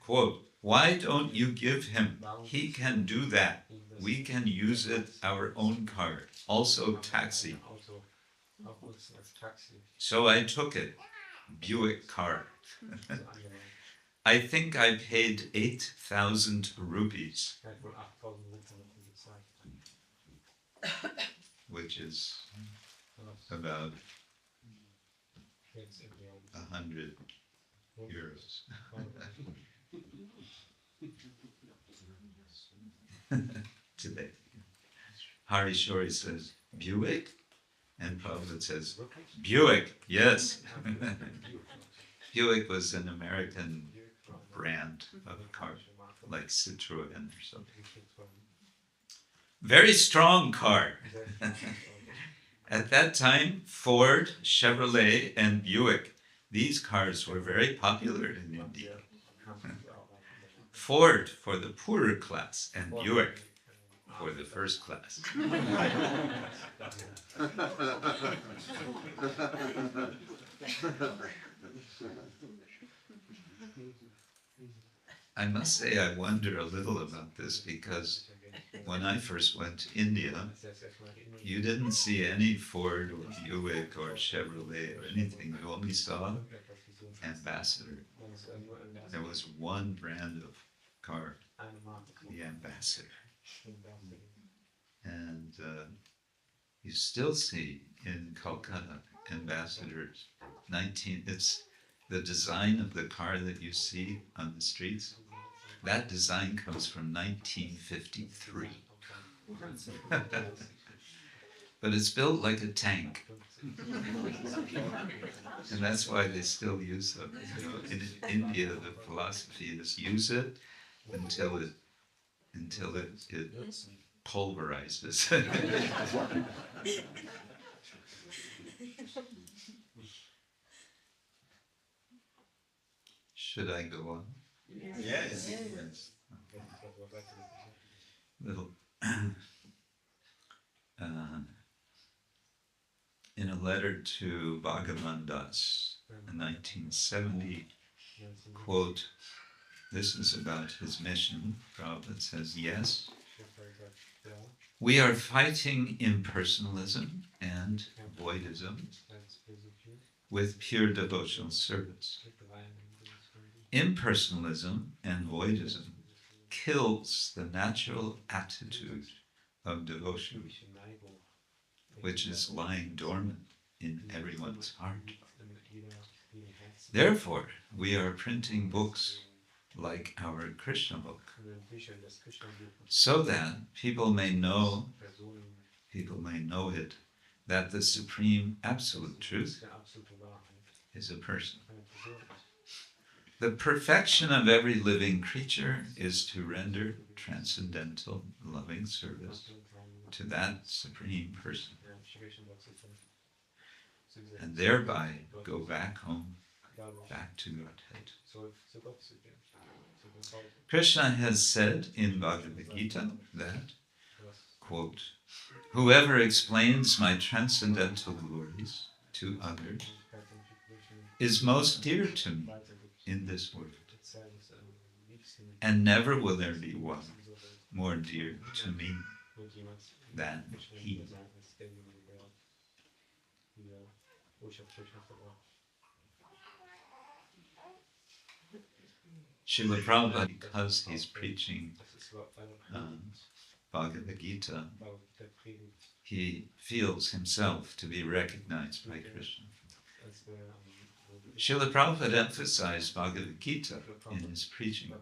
quote, why don't you give him? He can do that. We can use it our own car, also taxi. So I took it, Buick car. I think I paid 8,000 rupees. which is about 100 euros today. Hari Shori says Buick, and Prabhupada says Buick, yes. Buick was an American brand of car, like Citroën or something. Very strong car. At that time, Ford, Chevrolet, and Buick, these cars were very popular in India. Ford for the poorer class, and Buick for the first class. I must say I wonder a little about this because when I first went to India, you didn't see any Ford or Buick or Chevrolet or anything. You only saw Ambassador. There was one brand of car, the Ambassador. And you still see in Calcutta Ambassadors. It's the design of the car that you see on the streets. That design comes from 1953. But it's built like a tank. And that's why they still use them. You know, in India, the philosophy is use it until it pulverizes. Should I go on? Yes. Yes. Little. In a letter to Bhagavan Das in 1970, quote, this is about his mission. Prabhupada says, yes, we are fighting impersonalism and voidism with pure devotional service. Impersonalism and voidism kills the natural attitude of devotion, which is lying dormant in everyone's heart. Therefore, we are printing books like our Krishna book, so that people may know it, that the Supreme Absolute Truth is a person. The perfection of every living creature is to render transcendental loving service to that Supreme Person, and thereby go back home, back to Godhead. Krishna has said in Bhagavad Gita that, quote, whoever explains my transcendental glories to others is most dear to me in this world, and never will there be one more dear to me than he. Srila Prabhupada, because he's preaching Bhagavad Gita, he feels himself to be recognized by Krishna. Srila Prabhupada emphasized Bhagavad Gita in his preaching.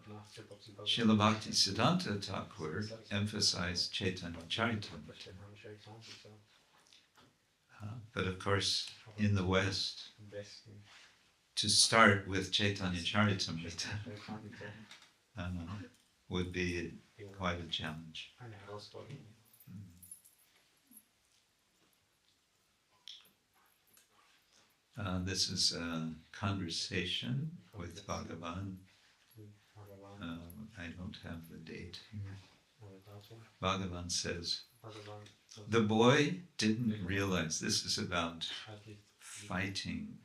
Srila Bhaktisiddhanta Thakur emphasized Chaitanya Charitamrita. But of course, in the West, to start with Chaitanya Charitamrita would be quite a challenge. This is a conversation with Bhagavan. I don't have the date here. Bhagavan says, the boy didn't realize, this is about fighting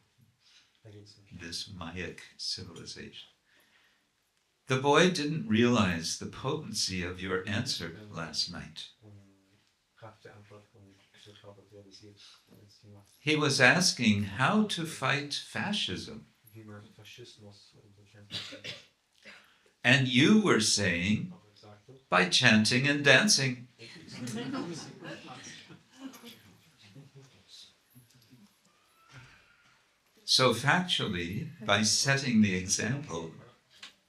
this Mayak civilization. The boy didn't realize the potency of your answer last night. He was asking how to fight fascism. And you were saying, by chanting and dancing. So factually, by setting the example,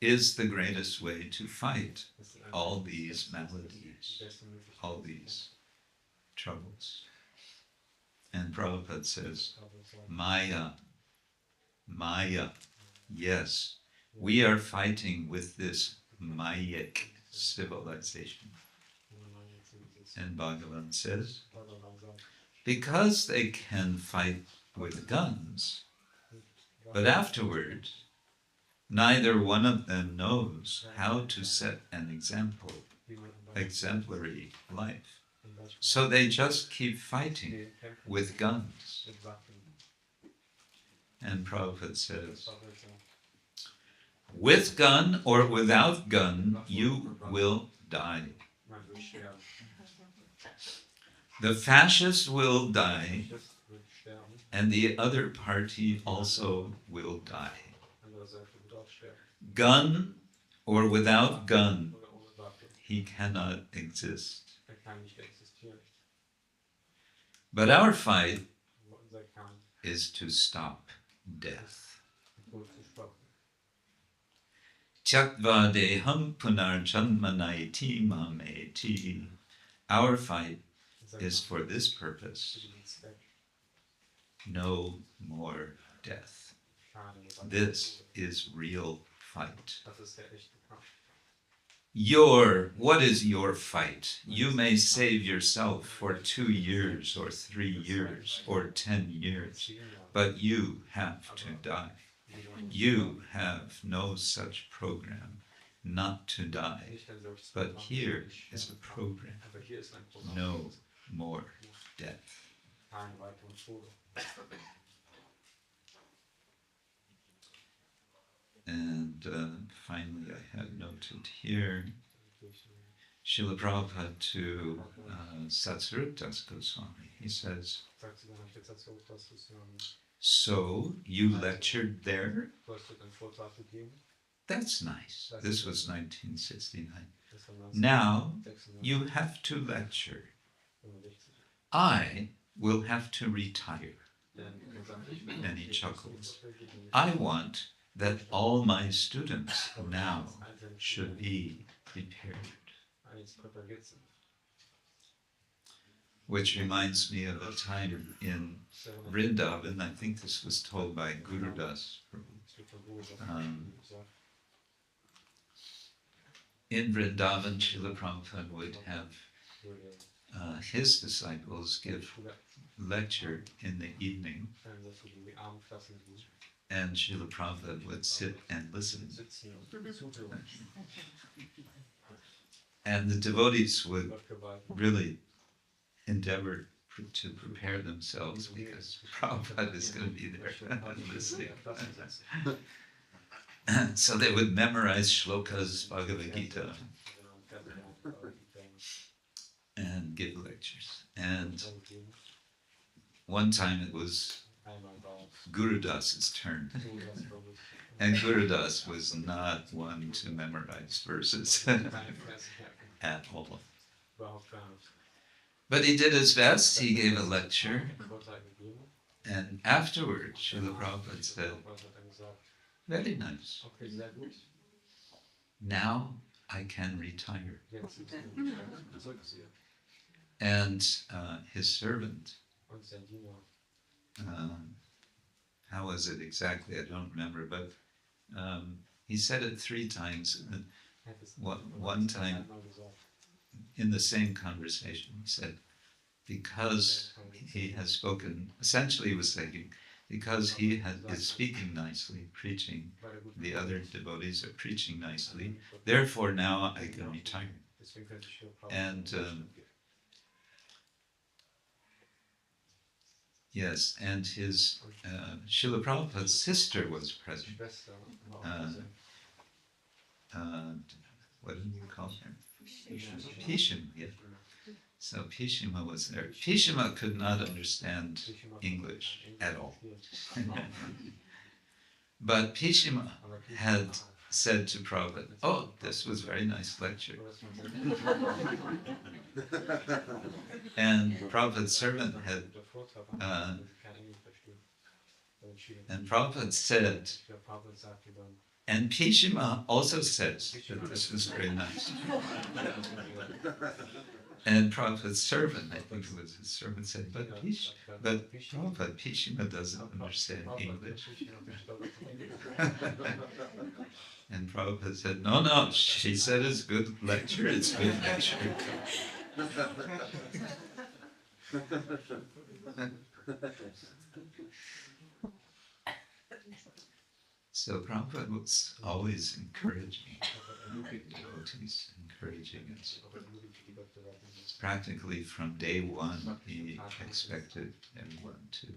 is the greatest way to fight all these maladies, all these troubles. And Prabhupada says, Maya, Maya, yes, we are fighting with this Mayic civilization. And Bhagavan says, because they can fight with guns, but afterwards, neither one of them knows how to set an example, exemplary life. So they just keep fighting with guns. And Prabhupada says, with gun or without gun, you will die. The fascist will die, and the other party also will die. Gun or without gun, he cannot exist. But our fight is to stop death. Tyaktva deham punar janmanaiti mameti. Our fight is for this purpose. No more death. This is real fight. What is your fight? You may save yourself for 2 years or 3 years or 10 years, but you have to die. You have no such program not to die. But here is a program. No more death. And finally, I have noted here, Srila Prabhupada to Satsarupdas Goswami. He says, so you lectured there? That's nice. This was 1969. Now you have to lecture. I will have to retire. And he chuckles. I want that all my students now should be prepared. Which reminds me of a time in Vrindavan. I think this was told by Gurudas. In Vrindavan, Srila Prabhupada would have his disciples give lecture in the evening, and Srila Prabhupada would sit and listen. And the devotees would really endeavor to prepare themselves because Prabhupada is going to be there listening. So they would memorize shlokas, Bhagavad Gita, and give lectures. And one time it was Gurudas's turn. And Gurudas was not one to memorize verses at all. But he did his best. He gave a lecture. And afterwards, Srila Prabhupada said, very nice. Now I can retire. And his servant, how was it exactly? I don't remember, but he said it 3 times. One time, in the same conversation, he said, because he has spoken, essentially he was saying, because he is speaking nicely, preaching, the other devotees are preaching nicely, therefore now I can retire. And yes, and his Srila Prabhupada's sister was present. What did you call her? Pishima, yeah. So Pishima was there. Pishima could not understand English at all. But Pishima had said to Prabhupada, oh, this was a very nice lecture. And Prabhupada's servant had And Prabhupada said, and Pishima also says that this is very nice. And Prabhupada's servant, I think it was his servant, said, but Prabhupada, Pishima doesn't understand English. And Prabhupada said, no, she said it's good lecture, it's good lecture. So Prabhupada was always encouraging devotees, encouraging us. Practically from day one, he expected everyone to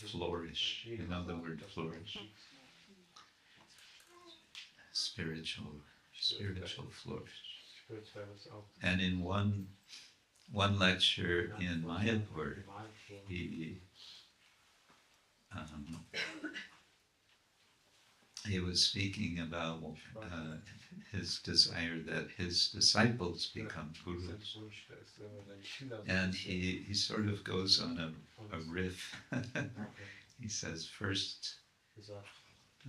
flourish. You know the word flourish? Spiritual flourish. And in one lecture in Mayapur, he was speaking about his desire that his disciples become gurus. And he sort of goes on a riff. He says first,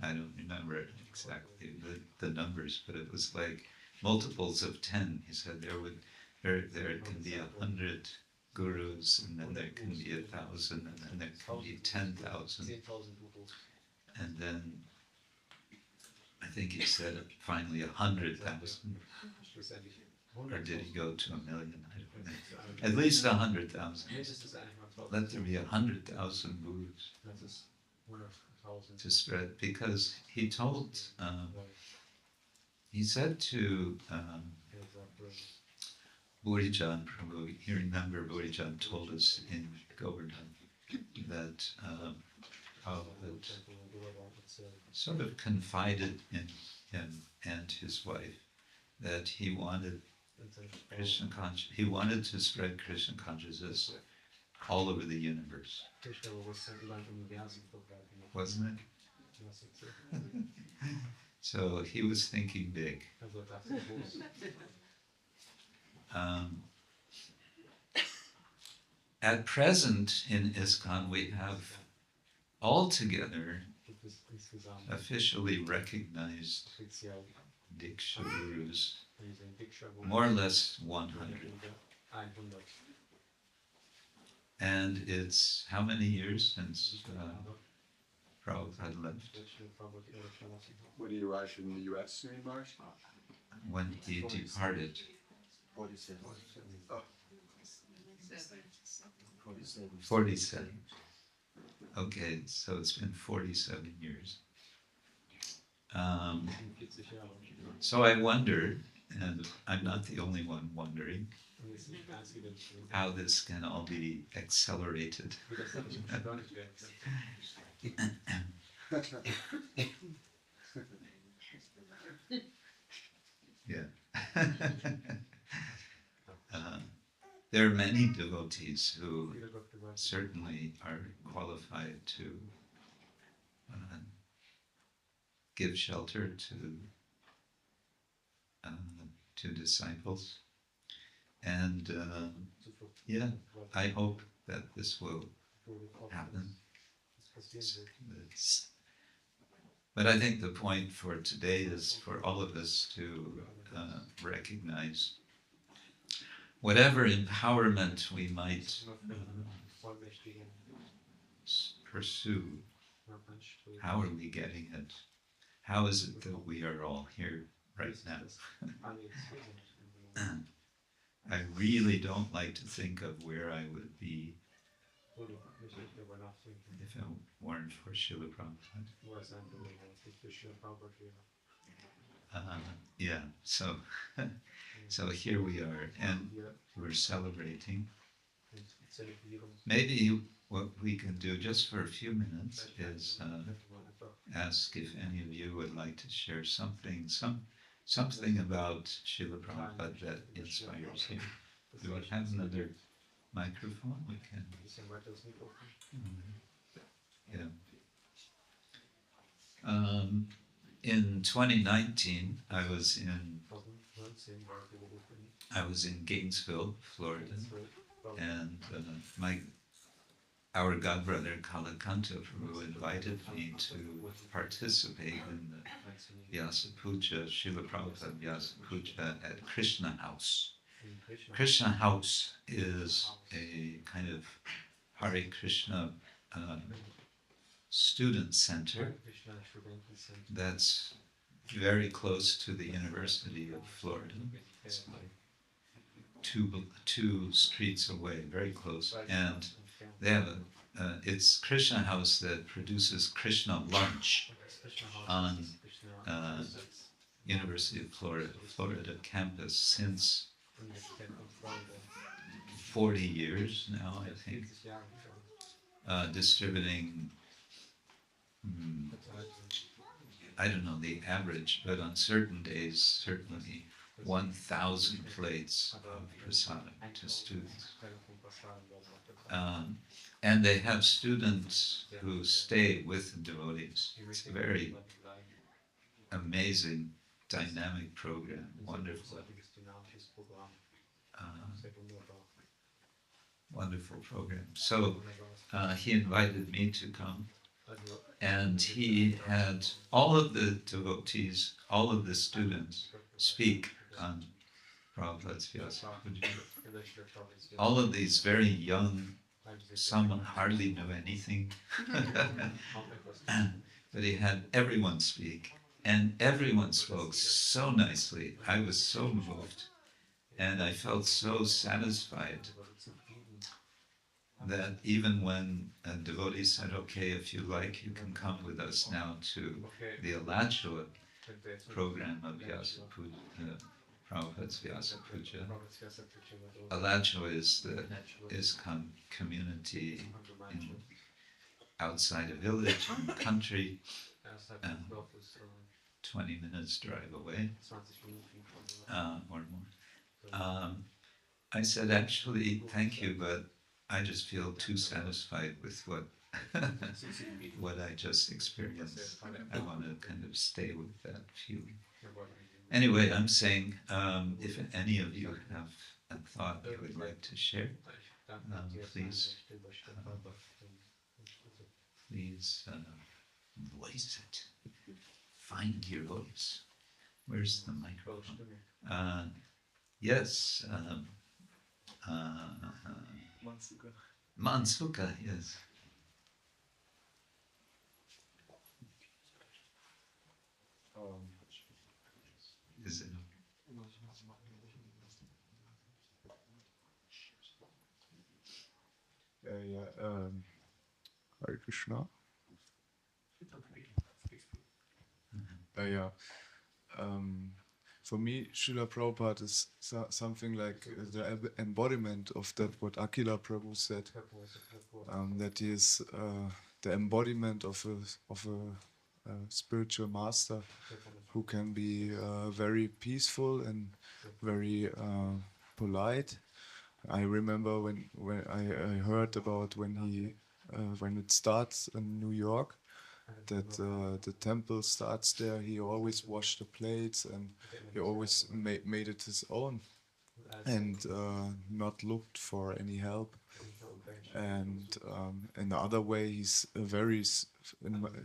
I don't remember exactly the numbers, but it was like multiples of 10. He said there can be 100 gurus, and then there can be 1,000, and then there can be 10,000, and then I think he said finally 100,000, or did he go to 1,000,000? I don't know. At least 100,000. Let there be 100,000 gurus to spread, because he said to Burijan Prabhu, you remember Burijan told us in Govardhan that Prabhupada sort of confided in him and his wife that he wanted he wanted to spread Krishna consciousness all over the universe. Wasn't it? So he was thinking big. At present in ISKCON we have altogether officially recognized Diksha Gurus, more or less 100. And it's how many years since Prabhupada left? When he arrived in the US in March? When he departed. 47. Okay, so it's been 47 years. So I wonder, and I'm not the only one wondering, how this can all be accelerated. Yeah. There are many devotees who certainly are qualified to give shelter to disciples, and yeah, I hope that this will happen. But I think the point for today is for all of us to recognize whatever empowerment we might pursue. How are we getting it? How is it that we are all here right now? I really don't like to think of where I would be if it weren't for Srila Prabhupada. Yeah, so here we are, and we're celebrating. Maybe what we can do just for a few minutes is ask if any of you would like to share something about Srila Prabhupada that inspires you. Do we have another microphone? We can. Yeah. In 2019, I was in Gainesville, Florida, and our godbrother Kalakanta Prabhu invited me to participate in the VYASA Puja, Srila Prabhupada VYASA Puja at Krishna House. Krishna House is a kind of Hare Krishna student center that's very close to the University of Florida. It's like two streets away, very close. And they have it's Krishna House that produces Krishna lunch on University of Florida campus since 40 years now, I think, distributing, I don't know the average, but on certain days, certainly 1,000 plates of prasadam to students. And they have students who stay with the devotees. It's a very amazing, dynamic program, wonderful. Wonderful program. So he invited me to come, and he had all of the devotees, all of the students speak on Prabhupada's VYASA Puja. All of these very young, some hardly knew anything, but he had everyone speak, and everyone spoke so nicely. I was so moved, and I felt so satisfied that even when a devotee said, okay, if you like, you can come with us now to the Alachua program of VYASA Puja, Prabhupada's VYASA Puja. Alachua is the ISKCON community outside a village in the country, 20 minutes drive away, or more. I said, actually, thank you, but I just feel too satisfied with what what I just experienced. I want to kind of stay with that feeling. Anyway, I'm saying, if any of you have a thought you would like to share, please voice it. Find your voice. Where's the microphone? Yes. Mansuka, yes. Is it? Hare Krishna. Yeah. For me, Srila Prabhupada is something like the embodiment of that what Akhila Prabhu said. That he is the embodiment of a spiritual master who can be very peaceful and very polite. I remember when I heard about when it starts in New York, that the temple starts there. He always washed the plates, and he always made it his own, and not looked for any help. And in the other way, he's a very,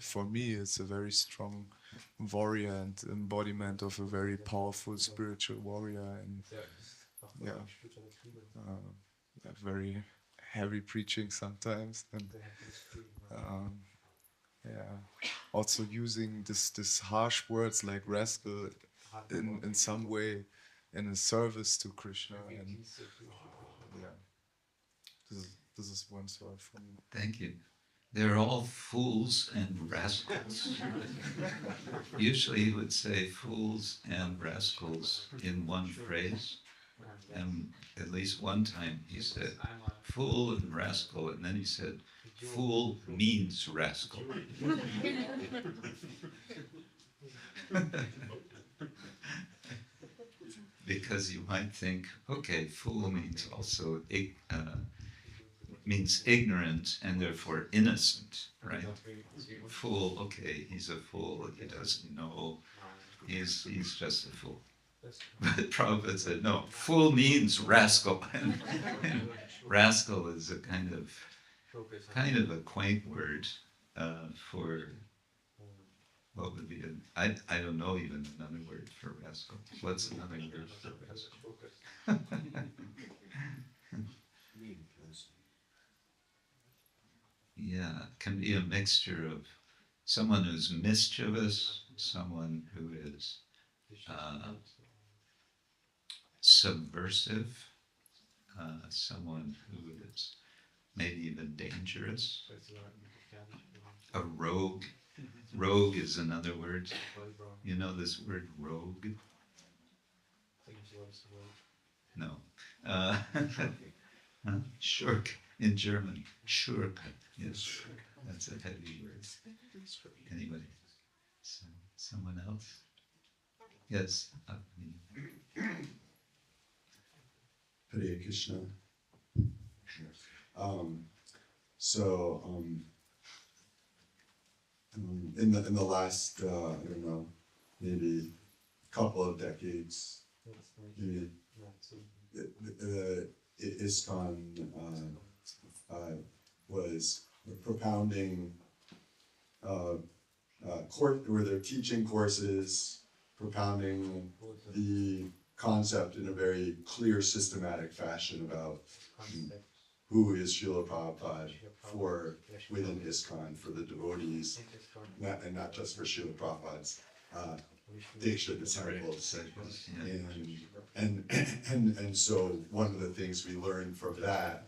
for me, it's a very strong warrior and embodiment of a very powerful spiritual warrior. And very heavy preaching sometimes, and also using this harsh words like rascal in some way in a service to Krishna. And this is one sort for me. Thank you. They're all fools and rascals. Usually he would say fools and rascals in one phrase. And at least one time he said fool and rascal, and then he said fool means rascal. Because you might think, okay, fool means also means ignorant and therefore innocent, right? Fool, okay, he's a fool, he doesn't know, he's just a fool. But Prabhupada said, no, fool means rascal. And rascal is a kind of kind of a quaint word for what would be I don't know even another word for rascal. What's another word for rascal? Yeah, it can be a mixture of someone who's mischievous, someone who is subversive, someone who is maybe even dangerous. A rogue. Rogue is another word. You know this word rogue? No. Schurk in German. Schurk. Yes, that's a heavy word. Anybody? Someone else? Yes. Hare Krishna. So in the last I don't know, maybe couple of decades, maybe the ISKCON was propounding where they're teaching courses, propounding the concept in a very clear, systematic fashion about who is Srila Prabhupada for within ISKCON for the devotees, and not just for Srila Prabhupada's Diksha disciples. And so one of the things we learned from that,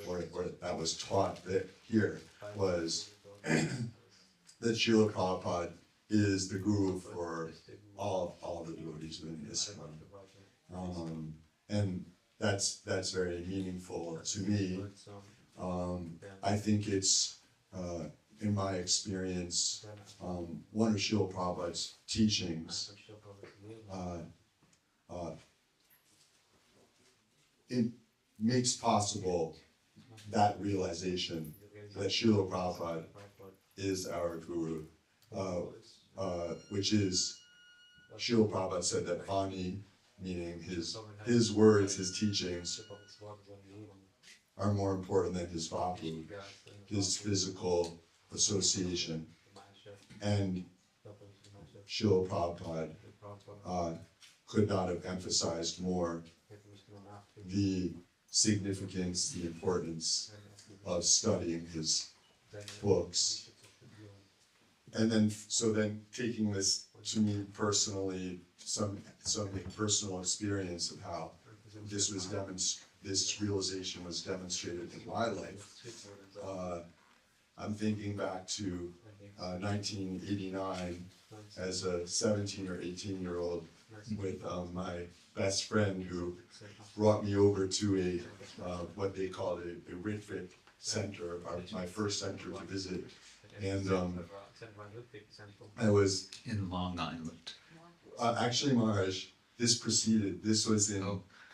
or that was taught here, was that Srila Prabhupada is the guru for all the devotees within ISKCON. And that's very meaningful to me. I think it's, in my experience, one of Srila Prabhupada's teachings, it makes possible that realization that Srila Prabhupada is our guru, which is, Srila Prabhupada said that Vani, meaning his words, his teachings, are more important than his vapu, his physical association. And Srila Prabhupada could not have emphasized more the significance, the importance of studying his books. And then, so then taking this to me personally, some personal experience of how this was this realization was demonstrated in my life. I'm thinking back to 1989 as a 17 or 18-year-old with my best friend who brought me over to a what they called a Ritvik center, my first center to visit. And I was in Long Island. Actually, Maharaj, this was the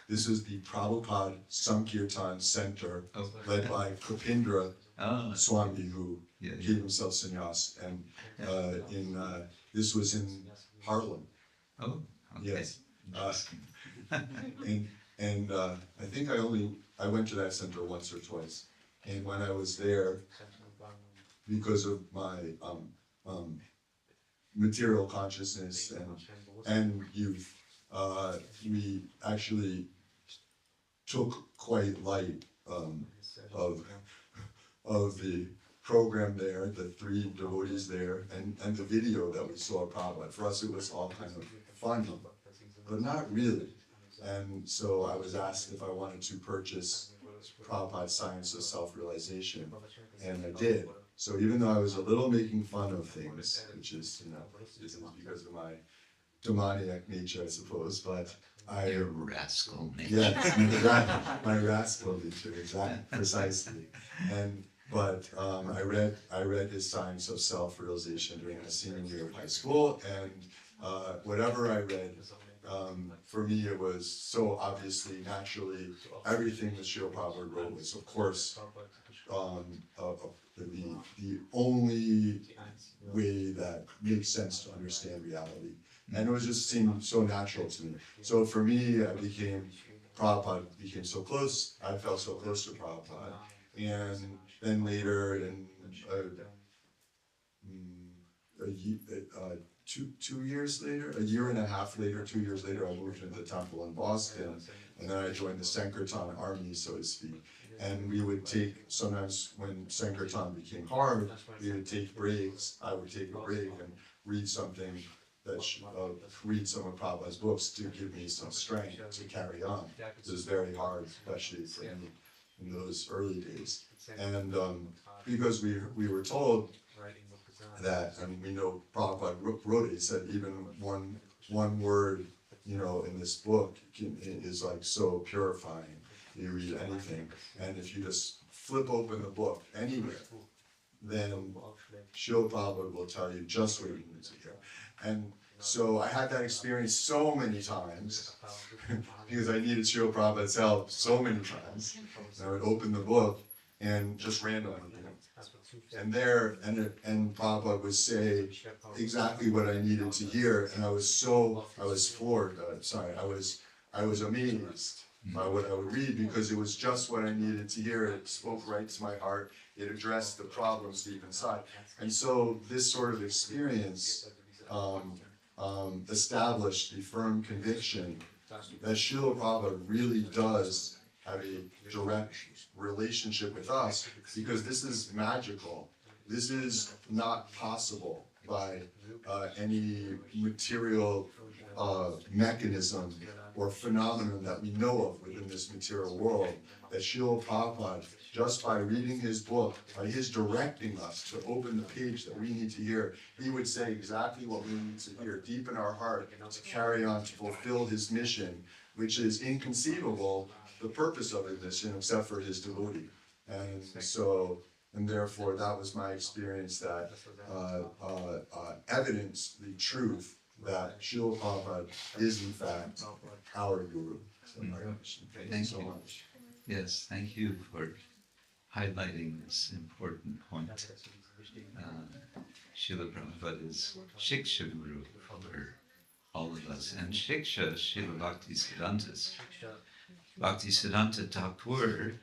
Prabhupada Sankirtan Center, led by Kapindra Swami, who gave himself sannyas, and this was in Harlem. Oh, okay. Yes. And I think I went to that center once or twice, and when I was there, because of my material consciousness and youth, we actually took quite light of the program there, the 3 devotees there, and the video that we saw of Prabhupada. For us, it was all kind of funny, but not really. And so I was asked if I wanted to purchase Prabhupada's Science of Self-Realization, and I did. So even though I was a little making fun of things, which is, this is because of my demoniac nature, I suppose, but Your rascal nature. yes, my rascal nature, exactly, precisely. But I read his Science of Self-Realization during my senior year of high school, and whatever I read, for me it was so obviously, naturally, everything that Srila Prabhupada wrote was, of course, the only way that makes sense to understand reality. And it was just seemed so natural to me. So for me, Prabhupada became so close, I felt so close to Prabhupada, And then later, in two years later, a year and a half later, 2 years later, I moved into the temple in Boston, and then I joined the Sankirtan army, so to speak. And we would take, sometimes when Sankirtan became hard, we would take breaks. I would take a break and read something read some of Prabhupada's books to give me some strength to carry on. It was very hard, especially for me in those early days. And because we were told that, and we know Prabhupada wrote it, he said even one word, in this book is like so purifying. You read anything, and if you just flip open the book anywhere, then Srila Prabhupada will tell you just what you need to hear. And so I had that experience so many times because I needed Srila Prabhupada's help so many times. And I would open the book and just randomly, and Prabhupada would say exactly what I needed to hear, and I was floored. I was amazed by what I would read because it was just what I needed to hear. It spoke right to my heart. It addressed the problems deep inside. And so this sort of experience established the firm conviction that Srila Prabhupada really does have a direct relationship with us, because this is magical. This is not possible by any material mechanism or phenomenon that we know of within this material world. That Srila Prabhupada, just by reading his book, by his directing us to open the page that we need to hear, he would say exactly what we need to hear deep in our heart to carry on, to fulfill his mission, which is inconceivable, the purpose of his mission, except for his devotee. And therefore that was my experience that evidenced the truth that Srila Prabhupada is in fact our guru. So, thank you so much. Yes, thank you for highlighting this important point. Srila Prabhupada is Shiksha Guru for all of us. And Shiksha, Srila Bhaktisiddhanta Thakur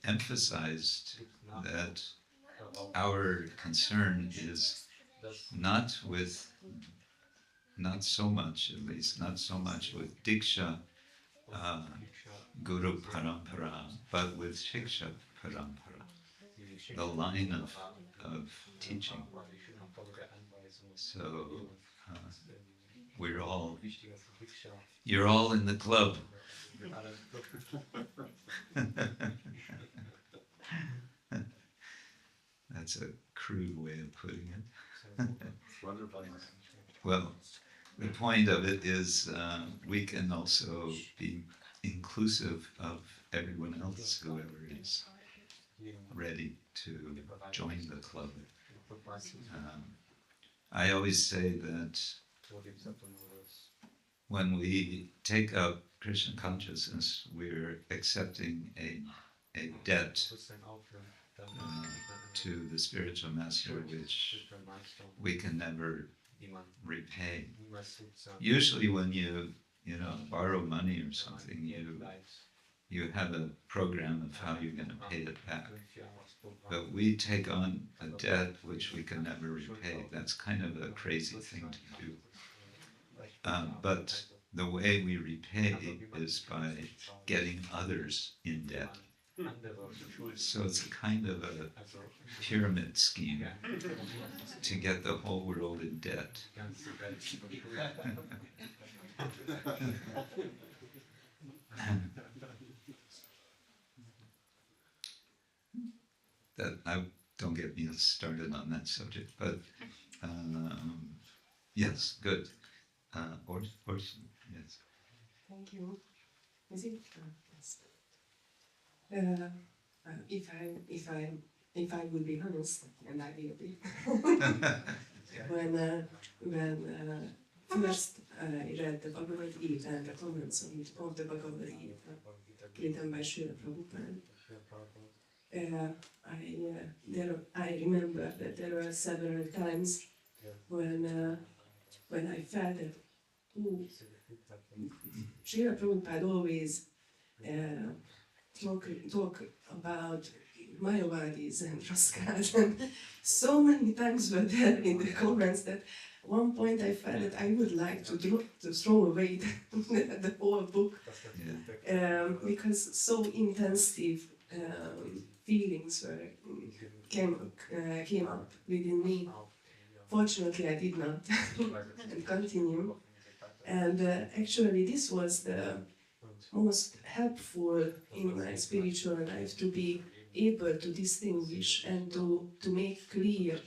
emphasized that our concern is not so much with Diksha Guru Parampara, but with Shiksha Parampara, the line of teaching. So you're all in the club. That's a crude way of putting it. Well, the point of it is we can also be inclusive of everyone else, whoever is ready to join the club. I always say that when we take up Krishna consciousness, we're accepting a debt to the spiritual master which we can never repay. Usually when you borrow money or something, you have a program of how you're going to pay it back. But we take on a debt which we can never repay. That's kind of a crazy thing to do. But the way we repay is by getting others in debt. So it's a kind of a pyramid scheme to get the whole world in debt. Don't get me started on that subject, but yes, good. Orson, yes. Thank you. Is it? Yes. If I will be honest, and I will be, when first I read the Bhagavad Gita and the comments of the Bhagavad Gita written by Srila Prabhupada, I remember that there were several times when I felt that Srila Prabhupada always talk about Mayavadis and Raskas, and so many times were there in the comments that at one point I felt that I would like to throw away the whole book because so intensive feelings came up within me. Fortunately, I did not and continue. And actually, this was the most helpful in my spiritual life, to be able to distinguish and to make clear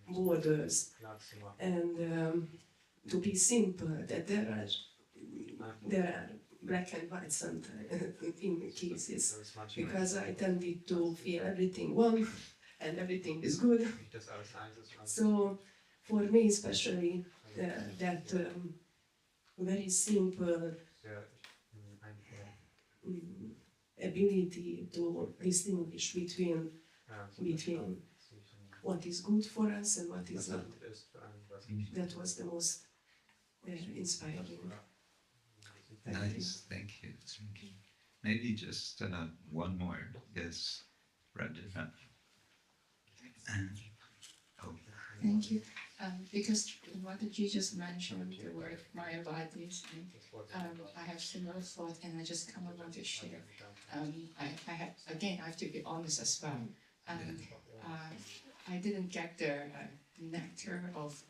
borders, and to be simple, that there are black and white sometimes in cases, because I tended to feel everything one and everything is good. So for me especially, that very simple ability to distinguish between what is good for us and what is not. That was the most inspiring. Nice, thank you. Maybe just one more. Yes, Rajana. Oh. Thank you. Because what you just mentioned, the word Mayavadis, I have similar thought, and I just kind of want to share. I have to be honest as well. I didn't get the nectar of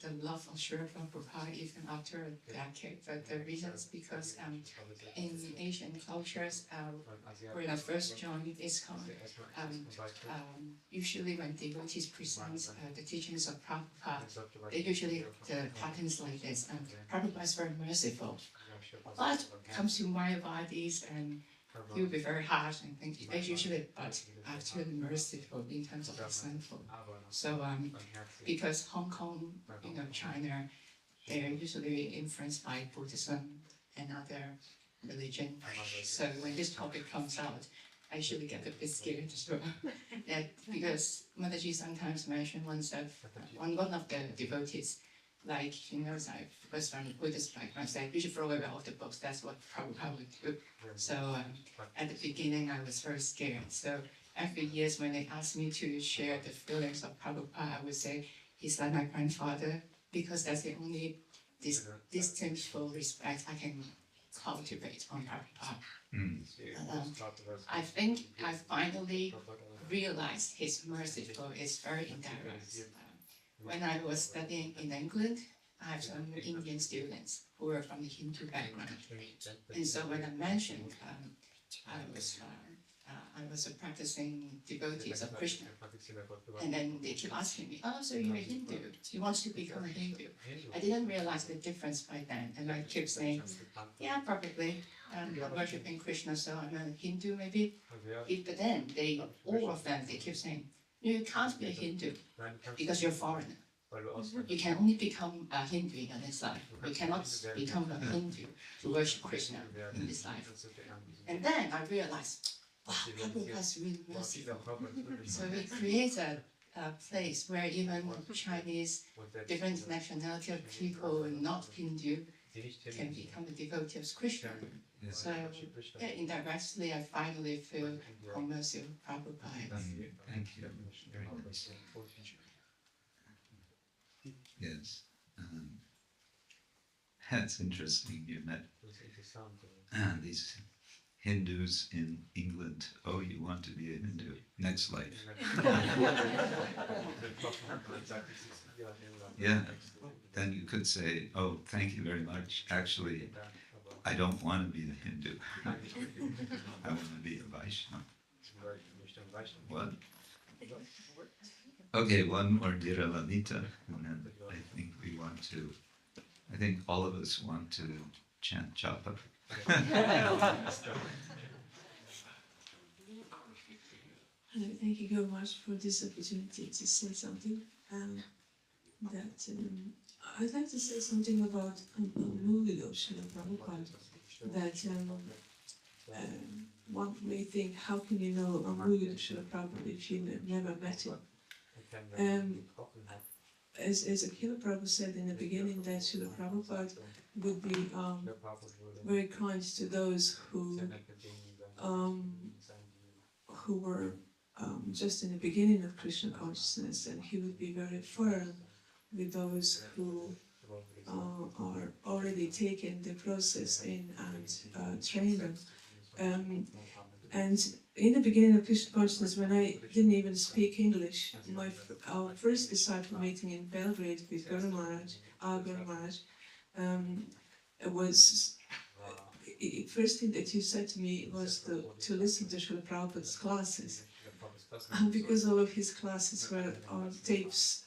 the love of Srila Prabhupada even after a decade, but the reason is because in Asian cultures, when I first joined ISKCON, usually when devotees present the teachings of Prabhupada, the patterns like this. Prabhupada is very merciful, but comes to Mayavadis and he will be very harsh and think they usually, but actually merciful in terms of resentful. So because Hong Kong, China, they are usually influenced by Buddhism and other religion. So when this topic comes out, I usually get a bit scared as well. Because Mataji sometimes mentioned one of the devotees, like she knows I was from the Buddhist background, said you should throw away all the books. That's what Prabhupada would do. So at the beginning, I was very scared. So every year when they asked me to share the feelings of Prabhupada, I would say he's like my grandfather, because that's the only distinctful respect I can cultivate on Prabhupada. I think I finally realized his merciful is very indirect. When I was studying in England, I have some Indian students who were from the Hindu background. And so when I mentioned I was a practicing devotee of Krishna, and then they keep asking me, oh, so you're a Hindu, you want to become a Hindu. I didn't realize the difference by then, and I keep saying, yeah, probably, I'm worshipping Krishna, so I'm a Hindu maybe. But then, all of them, they keep saying, you can't be a Hindu because you're a foreigner. You can only become a Hindu in this life. You cannot become a Hindu to worship Krishna in this life. And then I realized, wow, Prabhupada is really merciful. So he creates a place where even Chinese, different nationality of people, not Hindu, can become a devotee of Krishna. So indirectly, I finally feel how merciful Prabhupada is. Thank you. Very nice. Yes. That's interesting. You met these Hindus in England. Oh, you want to be a Hindu? Next life. Yeah. Then you could say, oh, thank you very much. Actually, I don't want to be a Hindu. I want to be a Vaishnava. What? Okay, one more Dira Lalita, and then I think all of us want to chant japa. Thank you very much for this opportunity to say something. I'd like to say something about a mood of Srila Prabhupada. That one may think, how can you know a mood of Srila Prabhupada if you never met him? As Akhila Prabhu said in the beginning, that Srila Prabhupada would be very kind to those who who were just in the beginning of Krishna consciousness, and he would be very firm with those who are already taken the process in and train them. And in the beginning of Krishna consciousness, when I didn't even speak English, our first disciple meeting in Belgrade with Guru Maharaj, our Guru Maharaj, was first thing that you said to me was to listen to Srila Prabhupada's classes. Because all of his classes were on tapes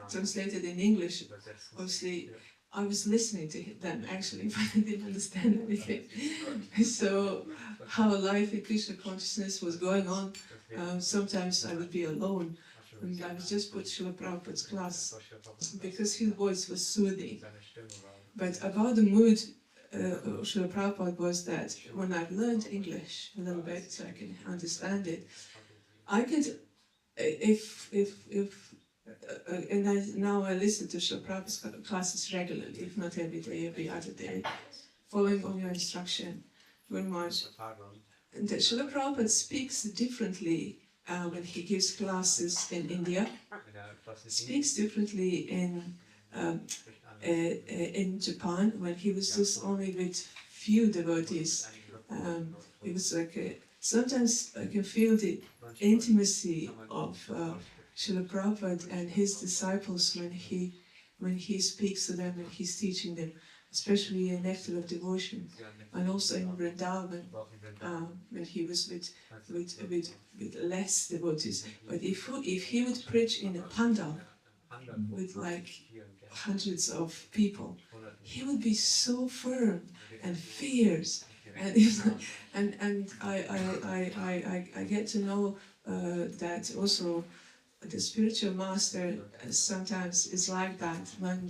translated in English, obviously I was listening to them actually, but I didn't understand anything. So how life in Krishna consciousness was going on, sometimes I would be alone and I would just put Srila Prabhupada's class because his voice was soothing. But about the mood of Srila Prabhupada was that when I've learned English a little bit so I can understand it, I could, now I listen to Srila Prabhupada's classes regularly, if not every day, every other day, following on your instruction, very much. And Srila Prabhupada speaks differently when he gives classes in India, speaks differently in Japan, when he was just only with few devotees. It was like sometimes I can feel the intimacy of Srila Prabhupada and his disciples when he speaks to them and he's teaching them, especially in Nectar of Devotion, and also in Vrindavan when he was with less devotees. But if he would preach in a pandal with like hundreds of people, he would be so firm and fierce, and I get to know that also the spiritual master sometimes is like that. When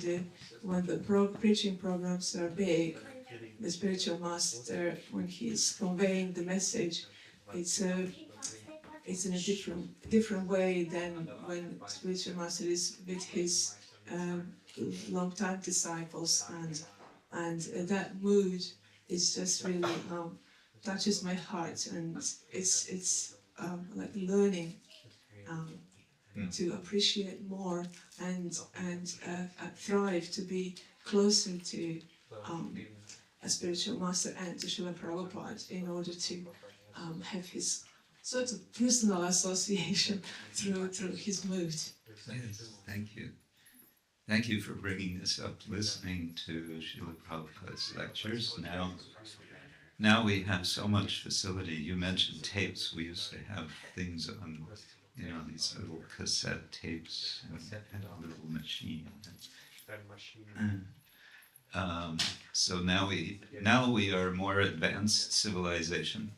the preaching programs are big, the spiritual master, when he's conveying the message, it's in a different way than when spiritual master is with his long-time disciples, and that mood is just really touches my heart, and it's like learning to appreciate more and thrive to be closer to a spiritual master and to Srila Prabhupada in order to have his sort of personal association through his mood. Yes, thank you. Thank you for bringing this up, listening to Srila Prabhupada's lectures. Now we have so much facility. You mentioned tapes. We used to have things on, these little cassette tapes and a little machine. So now we are more advanced civilization,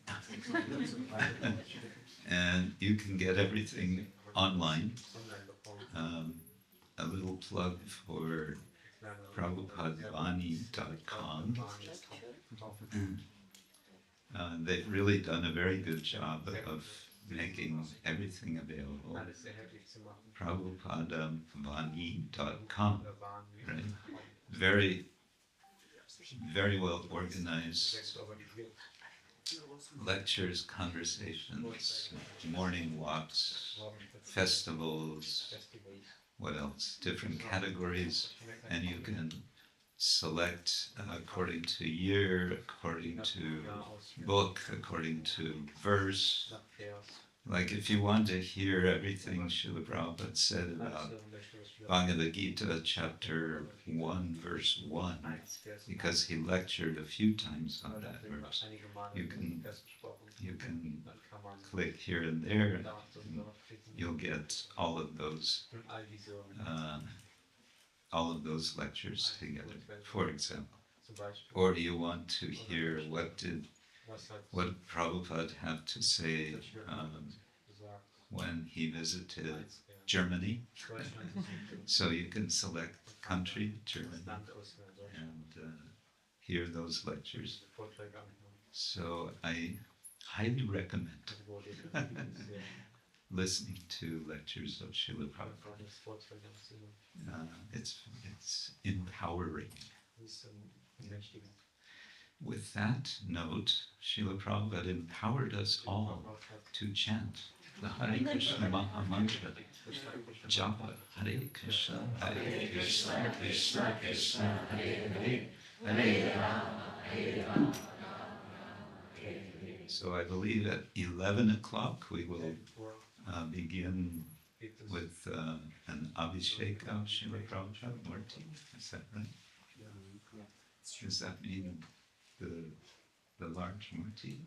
and you can get everything online. A little plug for prabhupadvani.com. They've really done a very good job of making everything available. Prabhupadvani.com, right? Very, very well organized lectures, conversations, morning walks, festivals, what else? Different categories, and you can select according to year, according to book, according to verse. Like if you want to hear everything Srila Prabhupada said about Bhagavad Gita chapter 1 verse 1, because he lectured a few times on that verse, you can click here and there, and you'll get all of those lectures together, for example. Or you want to hear what Prabhupada had to say when he visited Germany. So you can select country, Germany, and hear those lectures. So I highly recommend listening to lectures of Srila Prabhupada. It's empowering. with that note, Srila Prabhupada empowered us all to chant the Hare Krishna Maha Mantra, Japa, Hare Krishna, Krishna Krishna, Hare Hare, Hare Rama, Hare Rama. So I believe at 11 o'clock we will begin with an Abhishek of Srila Prabhupada Murti. Is that right? Does that mean the large Murti?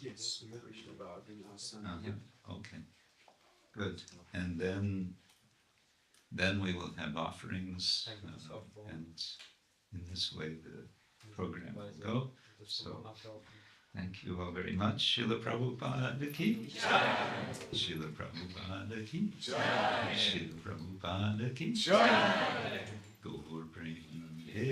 Yes. Okay, good. And then we will have offerings, and in this way the program will go. So thank you all very much. Srila Prabhupada ki jai. Srila Prabhupada ki jai. Srila Prabhupada ki jai. Gaur Premanande.